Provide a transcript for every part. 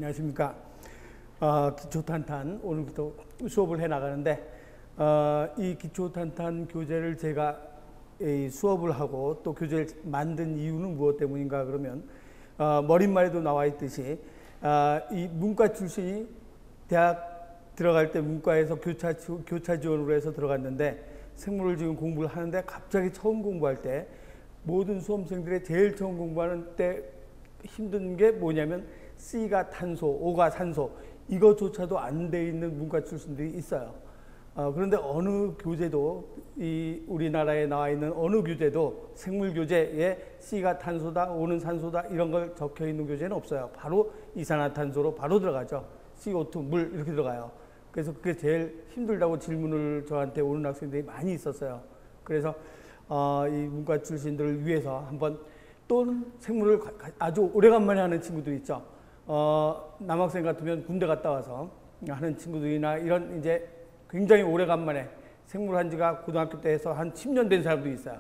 안녕하십니까. 기초탄탄 오늘부터 수업을 해 나가는데 이 기초탄탄 교재를 제가 수업을 하고 또 교재를 만든 이유는 무엇 때문인가 그러면 머릿말에도 나와 있듯이 이 문과 출신이 대학 들어갈 때 문과에서 교차 지원으로 해서 들어갔는데 생물을 지금 공부를 하는데 갑자기 처음 공부할 때 모든 수험생들의 제일 처음 공부하는 때 힘든 게 뭐냐면 C가 탄소, O가 산소 이것조차도 안 돼 있는 문과 출신들이 있어요. 그런데 어느 교재도 이 우리나라에 나와 있는 어느 교재도 생물 교재에 C가 탄소다, O는 산소다 이런 걸 적혀 있는 교재는 없어요. 바로 이산화탄소로 바로 들어가죠. CO2, 물 이렇게 들어가요. 그래서 그게 제일 힘들다고 질문을 저한테 오는 학생들이 많이 있었어요. 그래서 이 문과 출신들을 위해서 한번 또는 생물을 아주 오래간만에 하는 친구들 있죠. 남학생 같으면 군대 갔다 와서 하는 친구들이나 이런 이제 굉장히 오래간만에 생물 한 지가 고등학교 때 해서 한 10년 된 사람도 있어요.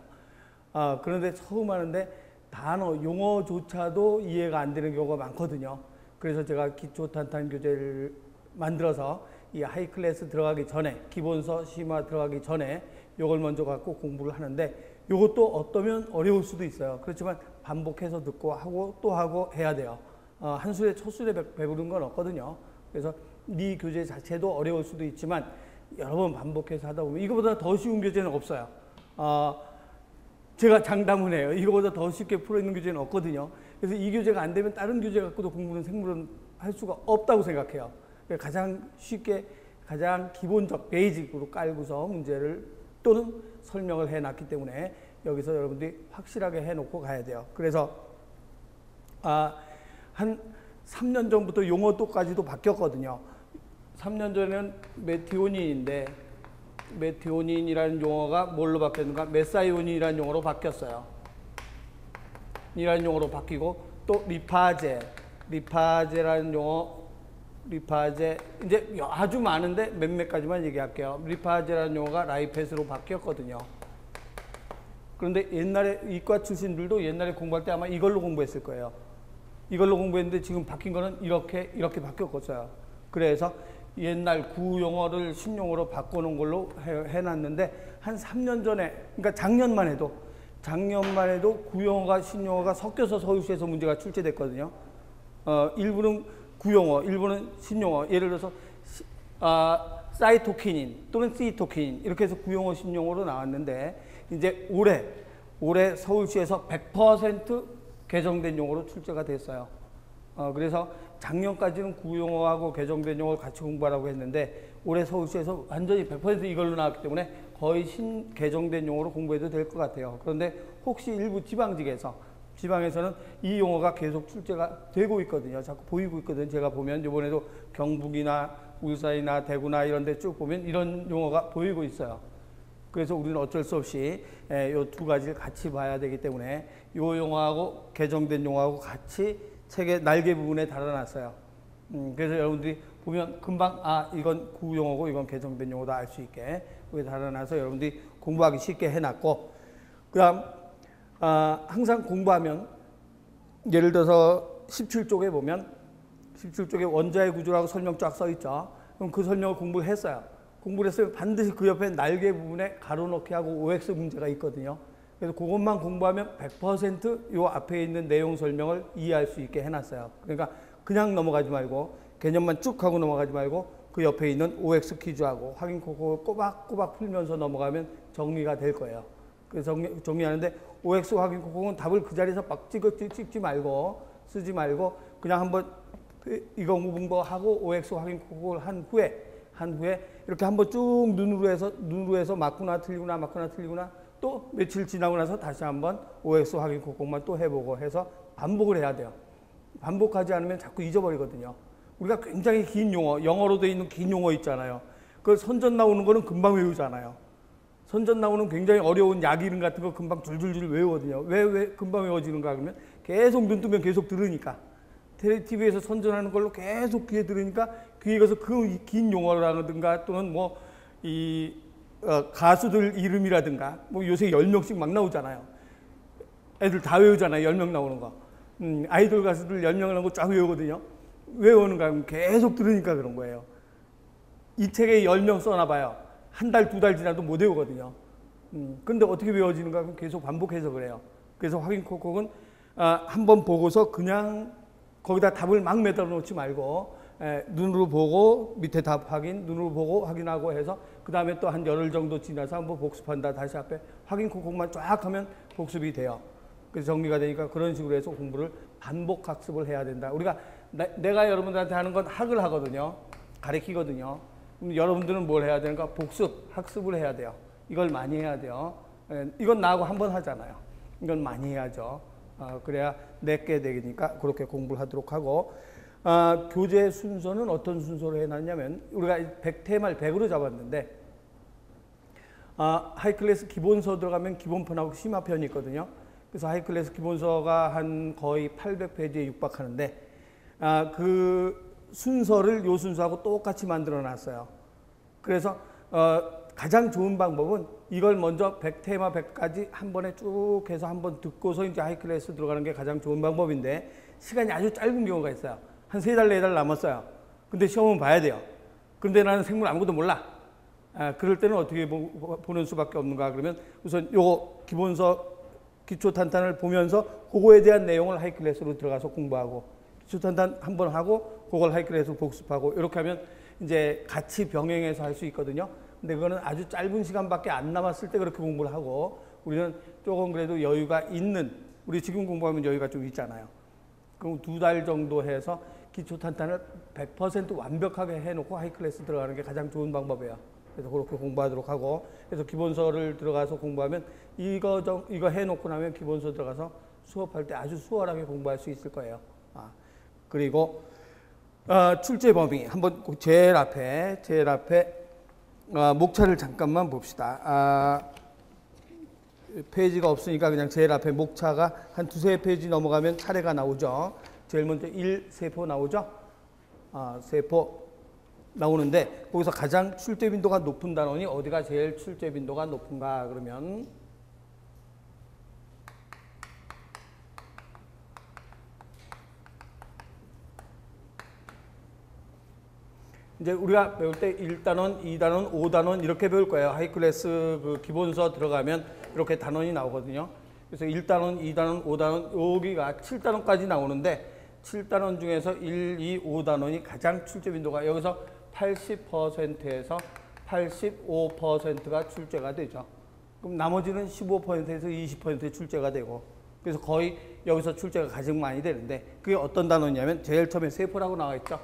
그런데 처음 하는데 단어, 용어조차도 이해가 안 되는 경우가 많거든요. 그래서 제가 기초탄탄 교재를 만들어서 이 하이 클래스 들어가기 전에 기본서, 심화 들어가기 전에 요걸 먼저 갖고 공부를 하는데 요것도 어떠면 어려울 수도 있어요. 그렇지만 반복해서 듣고 하고 또 하고 해야 돼요. 한 술에 첫 술에 배부른 건 없거든요. 그래서 이 교재 자체도 어려울 수도 있지만 여러 번 반복해서 하다 보면 이거보다 더 쉬운 교재는 없어요. 제가 장담을 해요. 이거보다 더 쉽게 풀어있는 교재는 없거든요. 그래서 이 교재가 안 되면 다른 교재 갖고도 공부는 생물은 할 수가 없다고 생각해요. 가장 쉽게 가장 기본적 베이직으로 깔고서 문제를 또는 설명을 해놨기 때문에 여기서 여러분들이 확실하게 해놓고 가야 돼요. 그래서 한 3년 전부터 용어도까지도 바뀌었거든요. 3년 전에는 메티오닌인데 메티오닌이라는 용어가 뭘로 바뀌었는가? 메사이오닌이라는 용어로 바뀌었어요. 이라는 용어로 바뀌고 또 리파제라는 용어 리파제 이제 아주 많은데 몇몇 가지만 얘기할게요. 리파제라는 용어가 라이페스로 바뀌었거든요. 그런데 옛날에 이과 출신들도 옛날에 공부할 때 아마 이걸로 공부했을 거예요. 이걸로 공부했는데 지금 바뀐 거는 이렇게 바뀌었어요. 그래서 옛날 구용어를 신용어로 바꿔놓은 걸로 해놨는데 한 3년 전에 그러니까 작년만 해도 구용어가 신용어가 섞여서 서울시에서 문제가 출제됐거든요. 일부는 구용어, 일부는 신용어. 예를 들어서 사이토키닌 또는 시토키닌 이렇게 해서 구용어, 신용어로 나왔는데 이제 올해 서울시에서 100% 개정된 용어로 출제가 됐어요. 그래서 작년까지는 구용어하고 개정된 용어를 같이 공부하라고 했는데 올해 서울시에서 완전히 100% 이걸로 나왔기 때문에 거의 개정된 용어로 공부해도 될 것 같아요. 그런데 혹시 일부 지방에서는 이 용어가 계속 출제가 되고 있거든요. 자꾸 보이고 있거든요. 제가 보면 이번에도 경북이나 울산이나 대구나 이런 데 쭉 보면 이런 용어가 보이고 있어요. 그래서 우리는 어쩔 수 없이 이 두 가지를 같이 봐야 되기 때문에 이 용어하고 개정된 용어하고 같이 책의 날개 부분에 달아놨어요. 그래서 여러분들이 보면 금방 이건 구용어고 이건 개정된 용어다 알 수 있게 여기 달아놔서 여러분들이 공부하기 쉽게 해놨고 그다음 항상 공부하면 예를 들어서 17쪽에 보면 17쪽에 원자의 구조라고 설명 쫙 써 있죠. 그럼 그 설명을 공부를 했어요. 공부를 했으면 반드시 그 옆에 날개 부분에 가로넣기 하고 OX 문제가 있거든요. 그래서 그것만 공부하면 100% 요 앞에 있는 내용 설명을 이해할 수 있게 해놨어요. 그러니까 그냥 넘어가지 말고 개념만 쭉 하고 넘어가지 말고 그 옆에 있는 OX 퀴즈하고 확인 코드를 꼬박꼬박 풀면서 넘어가면 정리가 될 거예요. 그래서 정리하는데 OX 확인 코드는 답을 그 자리에서 막 찍지 말고 쓰지 말고 그냥 한번 이거 공부하고 OX 확인 코드를 한 후에 이렇게 한번 쭉 눈으로 해서 맞구나 틀리구나 또 며칠 지나고 나서 다시 한번 OX 확인 코드만 또 해보고 해서 반복을 해야 돼요. 반복하지 않으면 자꾸 잊어버리거든요. 우리가 굉장히 긴 용어, 영어로 되어 있는 긴 용어 있잖아요. 그 선전 나오는 거는 금방 외우잖아요. 선전 나오는 굉장히 어려운 약 이름 같은 거 금방 줄줄줄 외우거든요. 왜 금방 외워지는가 그러면 계속 눈 뜨면 계속 들으니까. TV에서 선전하는 걸로 계속 귀에 들으니까 귀에 가서 그 긴 용어라든가 또는 가수들 이름이라든가 요새 10명씩 막 나오잖아요. 애들 다 외우잖아요. 10명 나오는 거. 아이돌 가수들 10명 나오는 거 쫙 외우거든요. 외우는가 하면 계속 들으니까 그런 거예요. 이 책에 10명 써놔봐요. 한 달, 2달 지나도 못 외우거든요. 근데 어떻게 외워지는가 하면 계속 반복해서 그래요. 그래서 확인 콕콕은 한번 보고서 그냥 거기다 답을 막 매달아 놓지 말고 눈으로 보고 밑에 답 확인, 눈으로 보고 확인하고 해서 그 다음에 또 한 열흘 정도 지나서 한번 복습한다. 다시 앞에 확인 콕콕만 쫙 하면 복습이 돼요. 그래서 정리가 되니까 그런 식으로 해서 공부를 반복 학습을 해야 된다. 우리가 내가 여러분들한테 하는 건 학을 하거든요. 가르치거든요. 그럼 여러분들은 뭘 해야 되는가? 복습, 학습을 해야 돼요. 이걸 많이 해야 돼요. 이건 나하고 한 번 하잖아요. 이건 많이 해야죠. 그래야 내게 되니까 그렇게 공부를 하도록 하고, 교재 순서는 어떤 순서로 해놨냐면 우리가 100테마를 100으로 잡았는데 하이클래스 기본서 들어가면 기본편하고 심화편이 있거든요. 그래서 하이클래스 기본서가 한 거의 800페이지에 육박하는데 그 순서를 요 순서하고 똑같이 만들어 놨어요. 그래서 가장 좋은 방법은 이걸 먼저 100테마 100까지 한 번에 쭉 해서 한번 듣고서 이제 하이클래스 들어가는 게 가장 좋은 방법인데 시간이 아주 짧은 경우가 있어요. 한 3달, 4달 남았어요. 근데 시험은 봐야 돼요. 그런데 나는 생물 아무것도 몰라. 그럴 때는 어떻게 보는 수밖에 없는가 그러면 우선 요거 기본서 기초탄탄을 보면서 그거에 대한 내용을 하이클래스로 들어가서 공부하고 기초탄탄 한번 하고 그걸 하이클래스로 복습하고 이렇게 하면 이제 같이 병행해서 할 수 있거든요. 근데 그거는 아주 짧은 시간밖에 안 남았을 때 그렇게 공부를 하고 우리는 조금 그래도 여유가 있는 우리 지금 공부하면 여유가 좀 있잖아요. 그럼 2달 정도 해서 기초탄탄을 100% 완벽하게 해놓고 하이클래스 들어가는 게 가장 좋은 방법이에요. 그래서 그렇게 공부하도록 하고 그래서 기본서를 들어가서 공부하면 이거 해놓고 나면 기본서 들어가서 수업할 때 아주 수월하게 공부할 수 있을 거예요. 그리고 출제 범위 한번 제일 앞에 목차를 잠깐만 봅시다. 페이지가 없으니까 그냥 제일 앞에 목차가 한 2-3페이지 넘어가면 차례가 나오죠. 제일 먼저 1세포 나오죠. 세포 나오는데 거기서 가장 출제 빈도가 높은 단원이 어디가 제일 출제 빈도가 높은가 그러면 이제 우리가 배울 때 1단원, 2단원, 5단원 이렇게 배울 거예요. 하이클래스 그 기본서 들어가면 이렇게 단원이 나오거든요. 그래서 1단원, 2단원, 5단원 여기가 7단원까지 나오는데 7단원 중에서 1, 2, 5단원이 가장 출제 빈도가 여기서 80%에서 85%가 출제가 되죠. 그럼 나머지는 15%에서 20% 출제가 되고 그래서 거의 여기서 출제가 가장 많이 되는데 그게 어떤 단원이냐면 제일 처음에 세포라고 나와 있죠.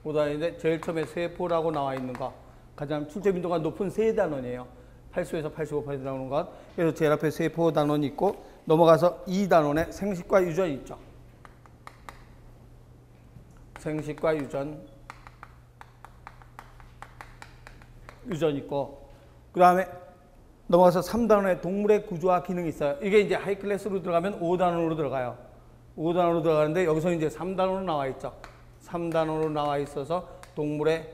5단원인데 제일 처음에 세포라고 나와 있는 거 가장 출제 빈도가 높은 세 단원이에요. 80에서 85% 나오는 것. 그래서 제일 앞에 세포 단원이 있고 넘어가서 2단원에 생식과 유전이 있죠. 생식과 유전 있고 그 다음에 넘어가서 3단원에 동물의 구조와 기능이 있어요. 이게 이제 하이클래스로 들어가면 5단원으로 들어가요. 5단원으로 들어가는데 여기서 이제 3단원으로 나와 있죠. 3단원으로 나와 있어서 동물의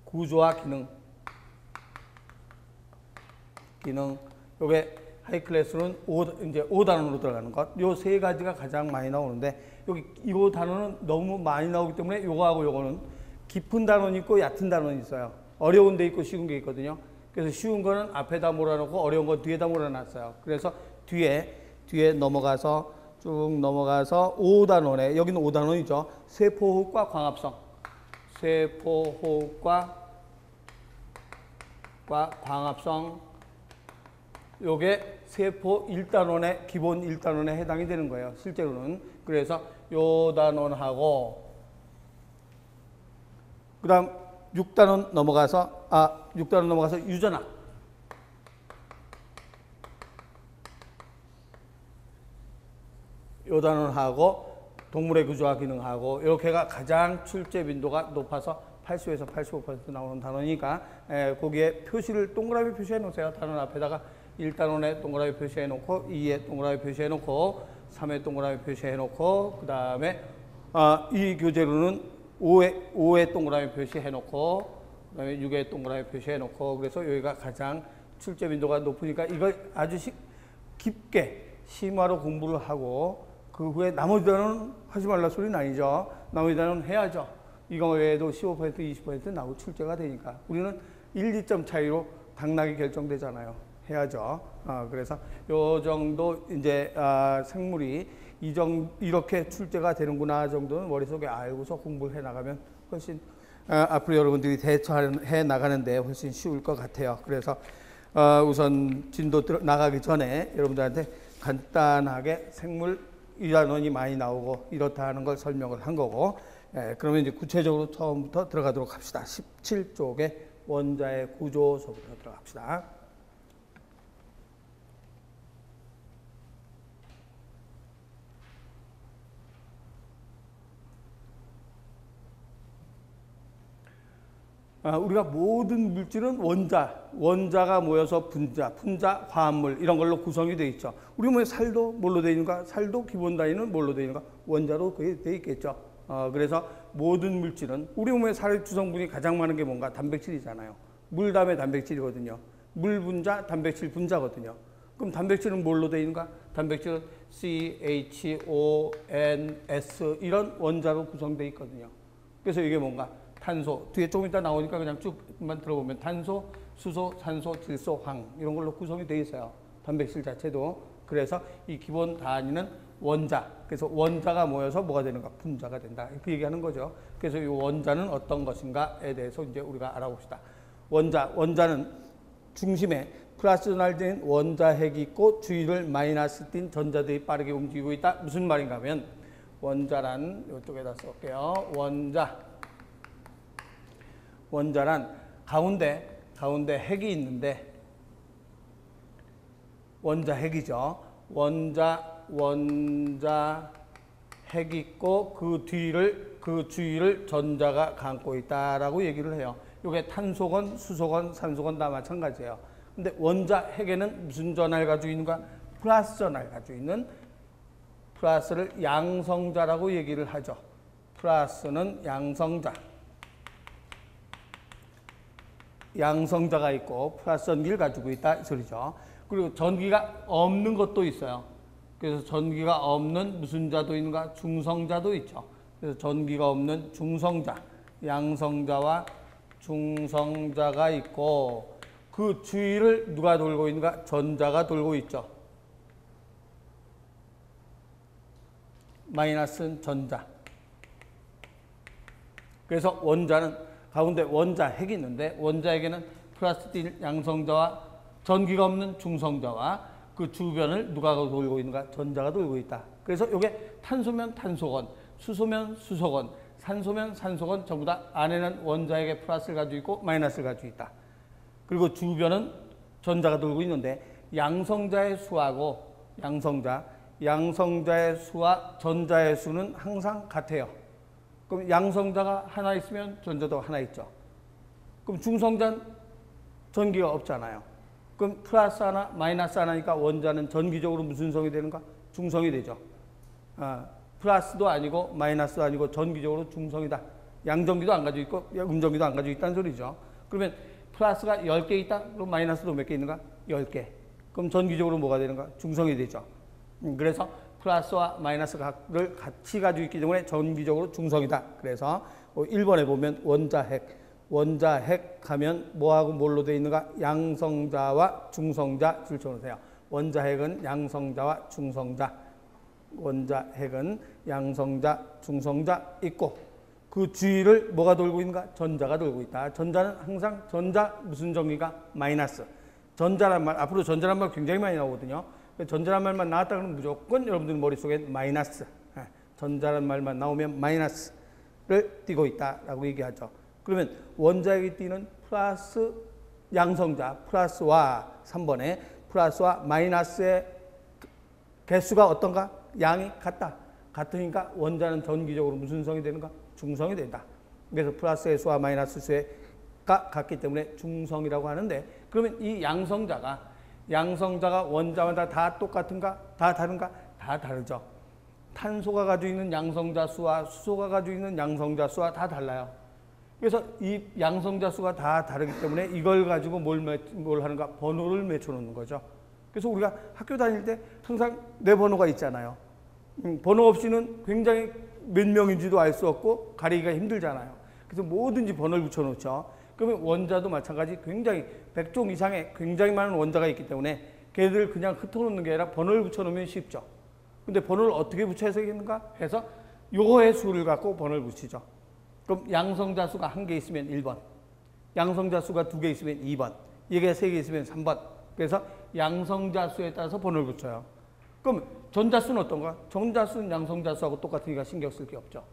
구조와 기능 요게 하이클래스는 이제 5단원으로 들어가는 것. 요 세 가지가 가장 많이 나오는데 여기 이 단원은 너무 많이 나오기 때문에 요거하고 요거는 깊은 단원이 있고 얕은 단원이 있어요. 어려운 데 있고 쉬운 게 있거든요. 그래서 쉬운 거는 앞에다 몰아놓고 어려운 거 뒤에다 몰아놨어요. 그래서 뒤에 넘어가서 쭉 넘어가서 5단원에 여기는 5단원이죠. 세포호흡과 광합성. 세포호흡과 광합성. 요게 세포 1단원의 기본 1단원에 해당이 되는 거예요. 실제로는. 그래서 요 단원하고 그다음 6단원 넘어가서 6단원 넘어가서 유전학. 요 단원하고 동물의 구조와 기능하고 이렇게가 가장 출제 빈도가 높아서 80에서 85% 나오는 단원이니까 거기에 표시를 동그라미 표시해 놓으세요. 단원 앞에다가 1단원에 동그라미 표시해 놓고 2에 동그라미 표시해 놓고 3에 동그라미 표시해 놓고 그 다음에 이 교재로는 5에 동그라미 표시해 놓고 그 다음에 6에 동그라미 표시해 놓고 그래서 여기가 가장 출제 빈도가 높으니까 이걸 아주 깊게 심화로 공부를 하고 그 후에 나머지 단원은 하지 말라 소리는 아니죠. 나머지 단원은 해야죠. 이거 외에도 15% 20% 나오고 출제가 되니까 우리는 1, 2점 차이로 당락이 결정되잖아요. 해야죠. 그래서 요 정도 이제 생물이 이렇게 출제가 되는구나 정도는 머릿속에 알고서 공부를 해 나가면 훨씬 앞으로 여러분들이 대처해 나가는데 훨씬 쉬울 것 같아요. 그래서 우선 진도 나가기 전에 여러분들한테 간단하게 생물 이단원이 많이 나오고 이렇다 하는 걸 설명을 한 거고, 그러면 이제 구체적으로 처음부터 들어가도록 합시다. 17쪽의 원자의 구조서부터 들어갑시다. 우리가 모든 물질은 원자가 모여서 분자, 화합물 이런 걸로 구성이 되어 있죠. 우리 몸에 살도 뭘로 되어 있는가? 살도 기본 단위는 뭘로 되어 있는가? 원자로 되어 있겠죠. 그래서 모든 물질은 우리 몸에 살 주성분이 가장 많은 게 뭔가? 단백질이잖아요. 물 다음에 단백질이거든요. 물 분자, 단백질 분자거든요. 그럼 단백질은 뭘로 되어 있는가? 단백질은 CHONS 이런 원자로 구성되어 있거든요. 그래서 이게 뭔가? 탄소, 뒤에 조금 이따 나오니까 그냥 쭉만 들어보면 탄소, 수소, 산소, 질소, 황 이런 걸로 구성이 되어 있어요. 단백질 자체도. 그래서 이 기본 단위는 원자. 그래서 원자가 모여서 뭐가 되는가? 분자가 된다. 이렇게 얘기하는 거죠. 그래서 이 원자는 어떤 것인가에 대해서 이제 우리가 알아봅시다. 원자는 중심에 플러스 전할된 원자핵이 있고 주위를 마이너스 띤 전자들이 빠르게 움직이고 있다. 무슨 말인가 하면 원자란 이쪽에다 쓸게요. 원자란 가운데 핵이 있는데 원자핵이죠. 원자 핵이 있고 그 주위를 전자가 감고 있다라고 얘기를 해요. 이게 탄소건, 수소건, 산소건 다 마찬가지예요. 근데 원자 핵에는 무슨 전하를 가지고 있는가? 플러스 전하를 가지고 있는 플러스를 양성자라고 얘기를 하죠. 플러스는 양성자가 있고 플러스 전기를 가지고 있다 이 소리죠. 그리고 전기가 없는 것도 있어요. 그래서 전기가 없는 무슨 자도 있는가? 중성자도 있죠. 그래서 전기가 없는 중성자, 양성자와 중성자가 있고 그 주위를 누가 돌고 있는가? 전자가 돌고 있죠. 마이너스는 전자. 그래서 원자는 가운데 원자핵이 있는데 원자핵에는 플러스 양성자와 전기가 없는 중성자와 그 주변을 누가 돌고 있는가? 전자가 돌고 있다. 그래서 이게 탄소면 탄소건, 수소면 수소건, 산소면 산소건 전부 다 안에는 원자핵의 플러스를 가지고 있고 마이너스를 가지고 있다. 그리고 주변은 전자가 돌고 있는데 양성자의 수하고 양성자의 수와 전자의 수는 항상 같아요. 그럼 양성자가 하나 있으면 전자도 하나 있죠. 그럼 중성자는 전기가 없잖아요. 그럼 플러스 하나, 마이너스 하나니까 원자는 전기적으로 무슨 성이 되는가? 중성이 되죠. 플러스도 아니고 마이너스도 아니고 전기적으로 중성이다. 양전기도 안 가지고 있고 음전기도 안 가지고 있다는 소리죠. 그러면 플러스가 10개 있다? 그럼 마이너스도 몇 개 있는가? 10개. 그럼 전기적으로 뭐가 되는가? 중성이 되죠. 그래서 플러스와 마이너스를 같이 가지고 있기 때문에 전기적으로 중성이다. 그래서 1번에 보면 원자핵 하면 뭐하고 뭘로 되어 있는가? 양성자와 중성자 줄쳐놓으세요. 원자핵은 양성자와 중성자. 원자핵은 양성자, 중성자 있고 그 주위를 뭐가 돌고 있는가? 전자가 돌고 있다. 전자는 항상 무슨 전기가? 마이너스. 전자란 말, 앞으로 전자란 말 굉장히 많이 나오거든요. 전자란 말만 나왔다 그러면 무조건 여러분들 머릿속에 마이너스. 전자란 말만 나오면 마이너스를 띄고 있다라고 얘기하죠. 그러면 원자핵이 띄는 플러스 양성자, 플러스와 3번에 플러스와 마이너스의 개수가 어떤가? 양이 같다. 같으니까 원자는 전기적으로 무슨 성이 되는가? 중성이 된다. 그래서 플러스의 수와 마이너스 수가 같기 때문에 중성이라고 하는데 그러면 이 양성자가 원자마다 다 똑같은가? 다 다른가? 다 다르죠. 탄소가 가지고 있는 양성자 수와 수소가 가지고 있는 양성자 수와 다 달라요. 그래서 이 양성자 수가 다 다르기 때문에 이걸 가지고 뭘 하는가? 번호를 맺혀놓는 거죠. 그래서 우리가 학교 다닐 때 항상 내 번호가 있잖아요. 번호 없이는 굉장히 몇 명인지도 알 수 없고 가리기가 힘들잖아요. 그래서 뭐든지 번호를 붙여놓죠. 그러면 원자도 마찬가지 굉장히 100종 이상의 굉장히 많은 원자가 있기 때문에 걔들 그냥 흩어놓는 게 아니라 번호를 붙여놓으면 쉽죠. 근데 번호를 어떻게 붙여야 되겠는가 해서 요거의 수를 갖고 번호를 붙이죠. 그럼 양성자 수가 1개 있으면 1번, 양성자 수가 2개 있으면 2번, 얘가 3개 있으면 3번. 그래서 양성자 수에 따라서 번호를 붙여요. 그럼 전자수는 어떤가? 전자수는 양성자 수하고 똑같으니까 신경 쓸 게 없죠.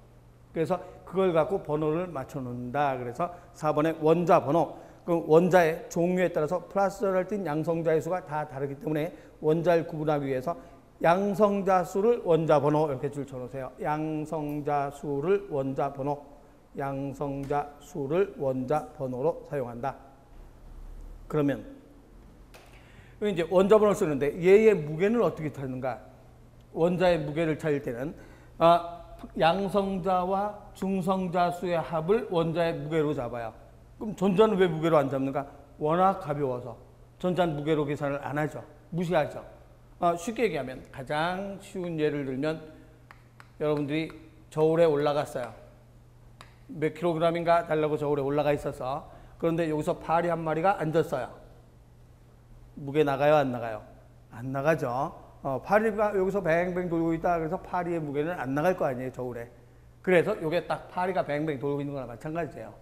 그래서 그걸 갖고 번호를 맞춰놓는다. 그래서 4번의 원자 번호. 그 원자의 종류에 따라서 플러스를 띤 양성자의 수가 다 다르기 때문에 원자를 구분하기 위해서 양성자 수를 원자 번호 이렇게 줄 쳐놓으세요. 양성자 수를 원자 번호. 양성자 수를 원자 번호로 사용한다. 그러면 이제 원자 번호를 쓰는데 얘의 무게는 어떻게 찾는가? 원자의 무게를 찾을 때는 양성자와 중성자 수의 합을 원자의 무게로 잡아요. 그럼 전자는 왜 무게로 안 잡는가? 워낙 가벼워서 전자는 무게로 계산을 안 하죠. 무시하죠. 쉽게 얘기하면 가장 쉬운 예를 들면 여러분들이 저울에 올라갔어요. 몇 킬로그램인가 달라고 저울에 올라가 있어서 그런데 여기서 파리 한 마리가 앉았어요. 무게 나가요? 안 나가요? 안 나가죠. 파리가 여기서 뱅뱅 돌고 있다. 그래서 파리의 무게는 안 나갈 거 아니에요, 저울에. 그래서 이게 딱 파리가 뱅뱅 돌고 있는 거나 마찬가지예요.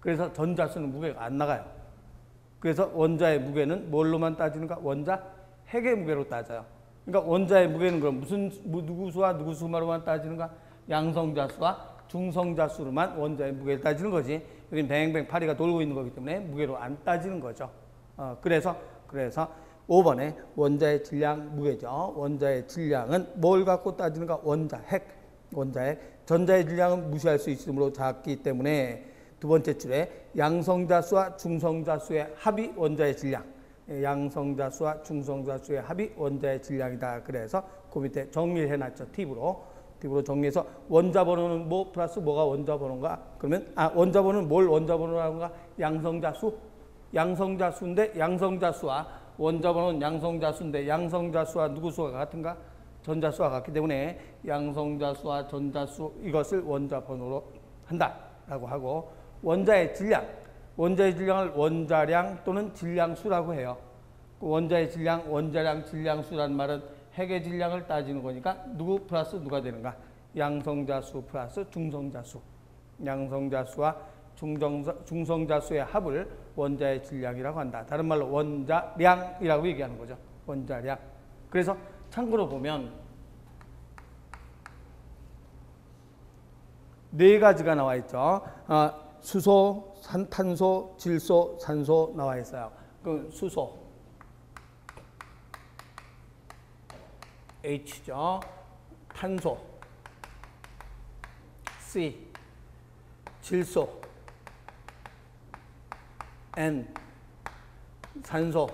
그래서 전자수는 무게가 안 나가요. 그래서 원자의 무게는 뭘로만 따지는가? 원자 핵의 무게로 따져요. 그러니까 원자의 무게는 그럼 누구 수와 누구 수만으로만 따지는가? 양성자 수와 중성자 수로만 원자의 무게를 따지는 거지. 여기 뱅뱅 파리가 돌고 있는 거기 때문에 무게로 안 따지는 거죠. 그래서 5번에 원자의 질량 무게죠. 원자의 질량은 뭘 갖고 따지는가? 원자 핵. 원자의 전자의 질량은 무시할 수 있으므로 작기 때문에 두 번째 줄에 양성자수와 중성자수의 합이 원자의 질량. 양성자 수와 중성자 수의 합이 원자의 질량이다. 그래서 그 밑에 정리를 해놨죠. 팁으로 정리해서 원자 번호는 뭐 플러스 뭐가 원자 번호인가? 그러면 원자 번호는 뭘 원자 번호라는가? 양성자 수. 양성자 수인데 양성자 수와 원자 번호는 양성자 수인데 양성자 수와 누구 수가 같은가? 전자 수와 같기 때문에 양성자 수와 전자 수 이것을 원자 번호로 한다라고 하고 원자의 질량. 원자의 질량을 원자량 또는 질량수라고 해요. 원자의 질량, 원자량, 질량수라는 말은 핵의 질량을 따지는 거니까 누구 플러스 누가 되는가? 양성자수 플러스 중성자수. 양성자수와 중성자수의 합을 원자의 질량이라고 한다. 다른 말로 원자량이라고 얘기하는 거죠. 원자량. 그래서 참고로 보면 네 가지가 나와 있죠. 수소, 탄소, 질소, 산소 나와 있어요. 그 수소 H죠. 탄소 C, 질소 N, 산소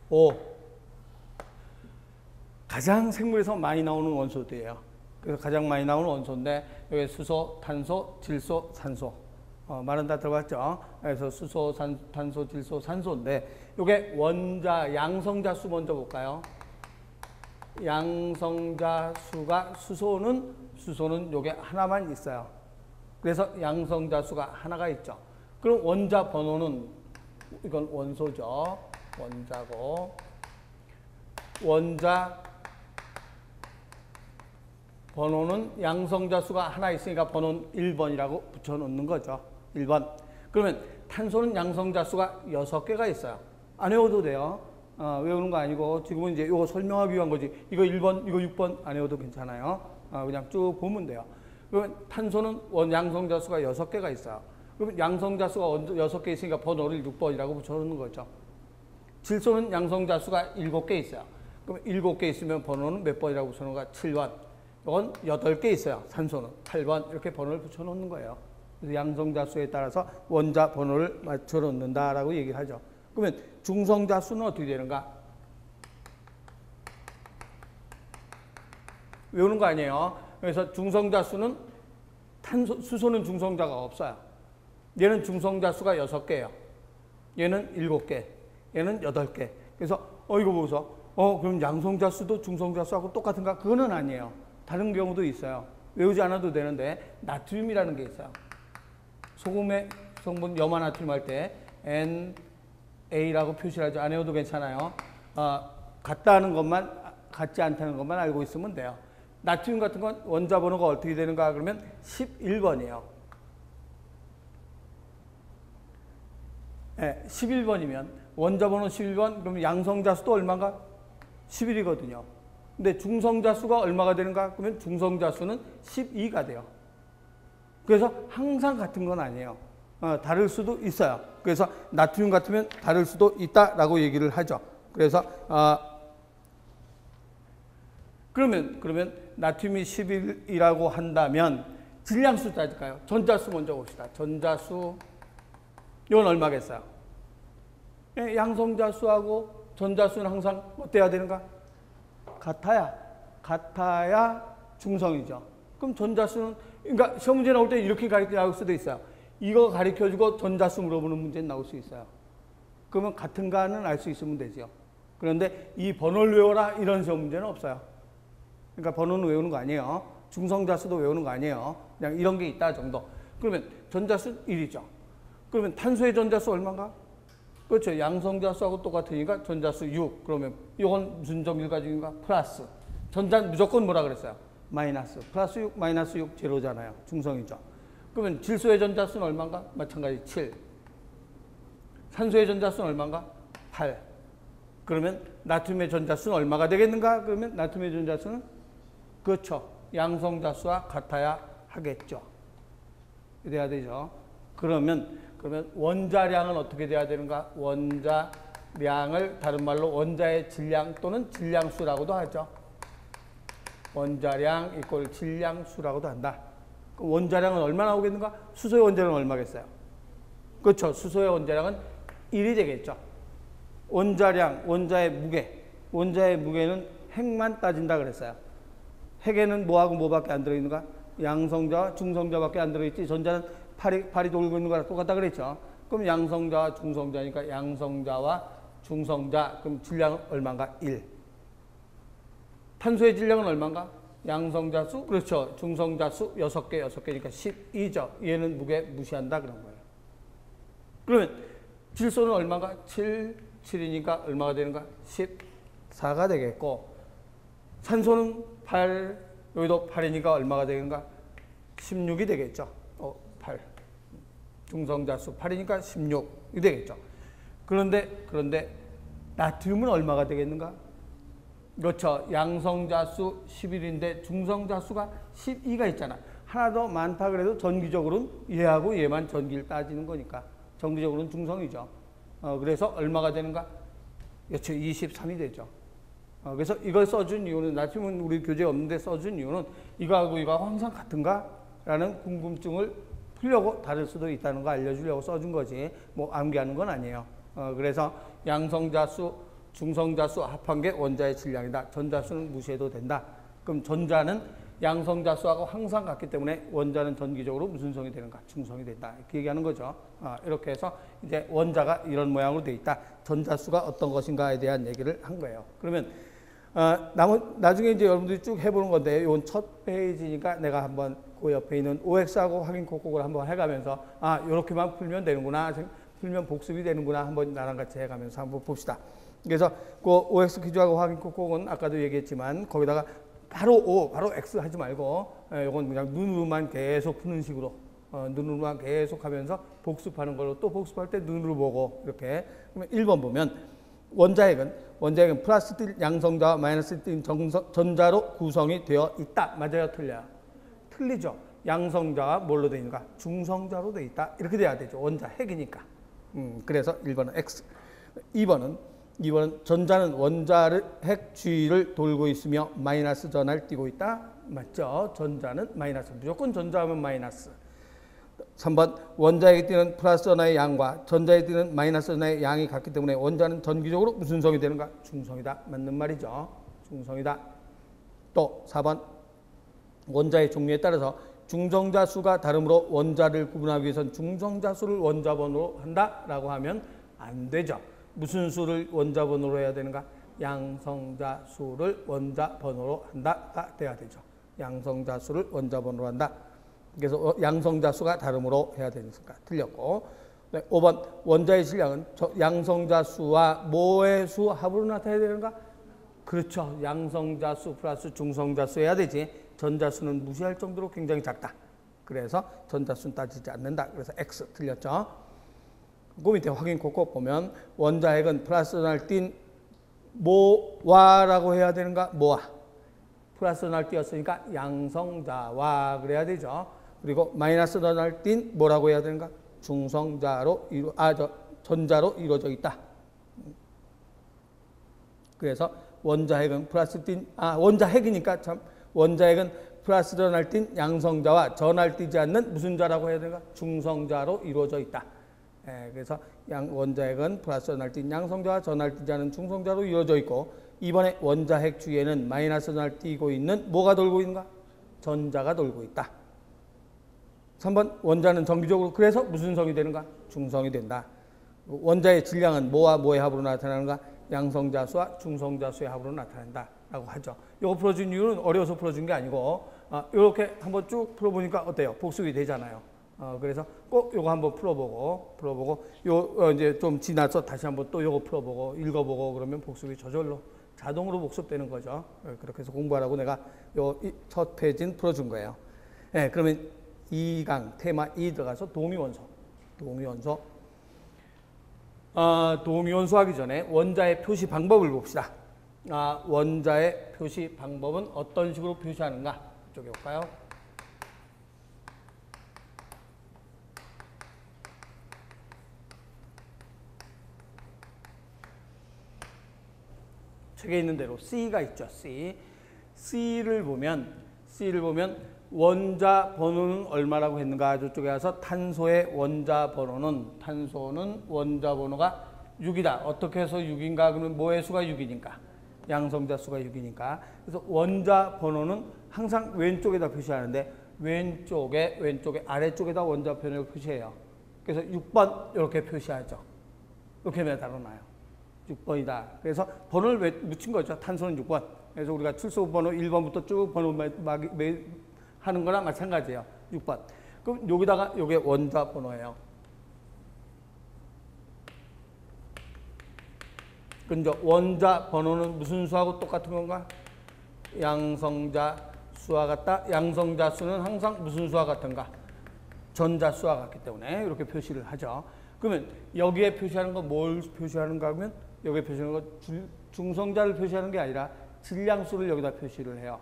O. 가장 생물에서 많이 나오는 원소들이에요. 그래서 가장 많이 나오는 원소인데 여기 수소, 탄소, 질소, 산소. 말은 다 들어봤죠? 그래서 수소, 탄소, 질소, 산소인데 이게 원자 양성자 수 먼저 볼까요? 양성자 수가 수소는 요게 하나만 있어요. 그래서 양성자 수가 하나가 있죠. 그럼 원자 번호는 이건 원소죠. 원자고 원자 번호는 양성자 수가 하나 있으니까 번호는 1번이라고 붙여놓는 거죠. 1번. 그러면 탄소는 양성자 수가 6개가 있어요. 안 외워도 돼요. 외우는 거 아니고 지금은 이제 이거 설명하기 위한 거지. 이거 1번, 이거 6번 안 외워도 괜찮아요. 그냥 쭉 보면 돼요. 그러면 탄소는 양성자 수가 6개가 있어요. 그러면 양성자 수가 6개 있으니까 번호를 6번이라고 붙여놓는 거죠. 질소는 양성자 수가 7개 있어요. 그럼 7개 있으면 번호는 몇 번이라고 붙여놓는가? 7번. 이건 8개 있어요. 산소는 8번 이렇게 번호를 붙여놓는 거예요. 그래서 양성자 수에 따라서 원자 번호를 맞춰놓는다라고 얘기를 하죠. 그러면 중성자 수는 어떻게 되는가? 외우는 거 아니에요. 그래서 중성자 수는 수소는 중성자가 없어요. 얘는 중성자 수가 6개예요. 얘는 7개, 얘는 8개. 그래서 이거 보고서 그럼 양성자 수도 중성자 수하고 똑같은가? 그거는 아니에요. 다른 경우도 있어요. 외우지 않아도 되는데 나트륨이라는 게 있어요. 소금의 성분 염화나트륨 할 때 NA라고 표시를 하죠. 안 외워도 괜찮아요. 같다는 것만, 같지 않다는 것만 알고 있으면 돼요. 나트륨 같은 건 원자 번호가 어떻게 되는가 그러면 11번이에요. 네, 11번이면 원자 번호 11번 그러면 양성자 수도 얼마인가? 11이거든요. 근데 중성자 수가 얼마가 되는가? 그러면 중성자 수는 12가 돼요. 그래서 항상 같은 건 아니에요. 다를 수도 있어요. 그래서 나트륨 같으면 다를 수도 있다라고 얘기를 하죠. 그래서 그러면 나트륨이 11이라고 한다면 질량수 따질까요? 전자수 먼저 봅시다. 전자수 이건 얼마겠어요? 양성자수하고 전자수는 항상 어때야 되는가? 같아야 중성이죠. 그럼 전자수는 그러니까 시험 문제 나올 때 이렇게 가르칠 수도 있어요. 이거 가르쳐주고 전자수 물어보는 문제는 나올 수 있어요. 그러면 같은가는 알 수 있으면 되죠. 그런데 이 번호를 외워라 이런 시험 문제는 없어요. 그러니까 번호는 외우는 거 아니에요. 중성자수도 외우는 거 아니에요. 그냥 이런 게 있다 정도. 그러면 전자수 1이죠. 그러면 탄소의 전자수 얼마인가? 그렇죠. 양성자수하고 똑같으니까 전자수 6. 그러면 이건 무슨 점을 가지고인가? 플러스. 전자는 무조건 뭐라 그랬어요? 마이너스. 플러스 6, 마이너스 6, 제로잖아요. 중성이죠. 그러면 질소의 전자수는 얼마인가? 마찬가지 7. 산소의 전자수는 얼마인가? 8. 그러면 나트륨의 전자수는 얼마가 되겠는가? 그러면 나트륨의 전자수는 그렇죠. 양성자수와 같아야 하겠죠. 이래야 되죠. 그러면 원자량은 어떻게 돼야 되는가? 원자량을 다른 말로 원자의 질량 또는 질량수라고도 하죠. 원자량 이꼴 질량수라고도 한다. 그럼 원자량은 얼마 나오겠는가? 수소의 원자량은 얼마겠어요? 그렇죠. 수소의 원자량은 1이 되겠죠. 원자량, 원자의 무게는 핵만 따진다 그랬어요. 핵에는 뭐하고 뭐밖에 안 들어있는가? 양성자와 중성자밖에 안 들어있지. 전자는 팔이 돌고 있는 거랑 똑같다 그랬죠. 그럼 양성자와 중성자니까 양성자와 중성자. 그럼 질량은 얼마인가? 1. 탄소의 질량은 얼마인가? 양성자수, 그렇죠. 중성자수 6개니까 12죠. 얘는 무게 무시한다 그런 거예요. 그러면 질소는 얼마인가? 7이니까 얼마가 되는가? 14가 되겠고, 산소는 8, 여기도 8이니까 얼마가 되는가? 16이 되겠죠. 8. 중성자수 8이니까 16이 되겠죠. 그런데 나트륨은 얼마가 되겠는가? 그렇죠. 양성자수 11인데 중성자수가 12가 있잖아. 하나 더 많다 그래도 전기적으로는 얘하고 얘만 전기를 따지는 거니까. 정기적으로는 중성이죠. 그래서 얼마가 되는가? 그렇죠. 23이 되죠. 그래서 이걸 써준 이유는, 나트륨은 우리 교재에 없는데 써준 이유는 이거하고 항상 같은가? 라는 궁금증을 풀려고 다를 수도 있다는 거 알려주려고 써준 거지. 뭐 암기하는 건 아니에요. 그래서 양성자수, 중성자수 합한 게 원자의 질량이다. 전자수는 무시해도 된다. 그럼 전자는 양성자수하고 항상 같기 때문에 원자는 전기적으로 무슨 성이 되는가? 중성이 된다. 이렇게 얘기하는 거죠. 이렇게 해서 이제 원자가 이런 모양으로 돼 있다. 전자수가 어떤 것인가에 대한 얘기를 한 거예요. 그러면 나중에 이제 여러분들이 쭉 해보는 건데, 이건 첫 페이지니까 내가 한번 그 옆에 있는 OX하고 확인 콕콕을 한번 해가면서, 이렇게만 풀면 되는구나, 풀면 복습이 되는구나, 한번 나랑 같이 해가면서 한번 봅시다. 그래서 그 OX 퀴즈하고 확인 콕콕은 아까도 얘기했지만, 거기다가 바로 X 하지 말고, 이건 그냥 눈으로만 계속 푸는 식으로, 눈으로만 계속 하면서 복습하는 걸로, 또 복습할 때 눈으로 보고, 이렇게. 그러면 1번 보면, 원자핵은 플러스 띠 양성자와 마이너스 띠 전자로 구성이 되어 있다. 맞아요? 틀려요? 틀리죠. 양성자가 뭘로 되어 있는가? 중성자로 되어 있다. 이렇게 돼야 되죠. 원자핵이니까. 그래서 1번은 X. 2번은 전자는 원자핵 주위를 돌고 있으며 마이너스 전하를 띠고 있다. 맞죠? 전자는 마이너스. 무조건 전자하면 마이너스. 3번 원자핵에 띄는 플러스 전하의 양과 전자에 띄는 마이너스 전하의 양이 같기 때문에 원자는 전기적으로 무슨 성이 되는가? 중성이다. 맞는 말이죠. 중성이다. 또 4번 원자의 종류에 따라서 중성자 수가 다르므로 원자를 구분하기 위해서는 중성자 수를 원자번호로 한다라고 하면 안 되죠. 무슨 수를 원자 번호로 해야 되는가? 양성자 수를 원자 번호로 한다가 돼야 되죠. 양성자 수를 원자 번호로 한다. 그래서 양성자 수가 다름으로 해야 되니까 틀렸고. 네, 5번 원자의 질량은 양성자 수와 뭐의 수 합으로 나타내야 되는가? 그렇죠. 양성자 수 플러스 중성자 수 해야 되지. 전자수는 무시할 정도로 굉장히 작다. 그래서 전자수는 따지지 않는다. 그래서 X 틀렸죠. 그 밑에 확인 콕콕 보면 원자핵은 플러스 전하를 띤 모와라고 해야 되는가? 모와. 플러스 전하를 띄었으니까 양성자와 그래야 되죠. 그리고 마이너스 전하를 띤 뭐라고 해야 되는가? 중성자로 전자로 이루어져 있다. 그래서 원자핵은 플러스 띤 원자핵이니까 참 원자핵은 플러스 전하를 띤 양성자와 전하를 띠지 않는 무슨 자라고 해야 되는가? 중성자로 이루어져 있다. 그래서 원자핵은 플러스 전하를 띤 양성자와 전하를 띠지 않는 중성자로 이루어져 있고 이번에 원자핵 주위에는 마이너스 전하를 띠고 있는 뭐가 돌고 있는가? 전자가 돌고 있다. 3번 원자는 정기적으로 그래서 무슨 성이 되는가? 중성이 된다. 원자의 질량은 뭐와 뭐의 합으로 나타나는가? 양성자 수와 중성자 수의 합으로 나타난다 라고 하죠. 이거 풀어준 이유는 어려워서 풀어준 게 아니고 이렇게 한번 쭉 풀어보니까 어때요? 복습이 되잖아요. 그래서 꼭 이거 한번 풀어보고 요 이제 좀 지나서 다시 한번 또 이거 풀어보고 읽어보고 그러면 복습이 저절로 자동으로 복습되는 거죠. 그렇게 해서 공부하라고 내가 요 첫 페이지는 풀어준 거예요. 그러면 2강 테마 2 들어가서 동위원소. 동위원소 하기 전에 원자의 표시 방법을 봅시다. 원자의 표시 방법은 어떤 식으로 표시하는가? 이쪽에 볼까요? 책에 있는 대로 C가 있죠. C를 보면 원자 번호는 얼마라고 했는가? 저쪽에 가서 탄소의 원자 번호는 원자 번호가 6이다. 어떻게 해서 6인가? 그러면 뭐의 수가 6이니까? 양성자 수가 6이니까. 그래서 원자 번호는 항상 왼쪽에다 표시하는데 왼쪽에 아래쪽에다 원자 번호를 표시해요. 그래서 6번 이렇게 표시하죠. 이렇게 매달아놔요. 6번이다. 그래서 번호를 묻힌 거죠. 탄소는 6번. 그래서 우리가 출소 번호 1번부터 쭉 번호 하는 거랑 마찬가지예요. 6번. 그럼 여기다가 이게 원자 번호예요. 근데 원자 번호는 무슨 수하고 똑같은 건가? 양성자 수와 같다. 양성자 수는 항상 무슨 수와 같은가? 전자 수와 같기 때문에 이렇게 표시를 하죠. 그러면 여기에 표시하는 건 뭘 표시하는가 하면 여기에 표시하는 건 중성자를 표시하는 게 아니라 질량수를 여기다 표시를 해요.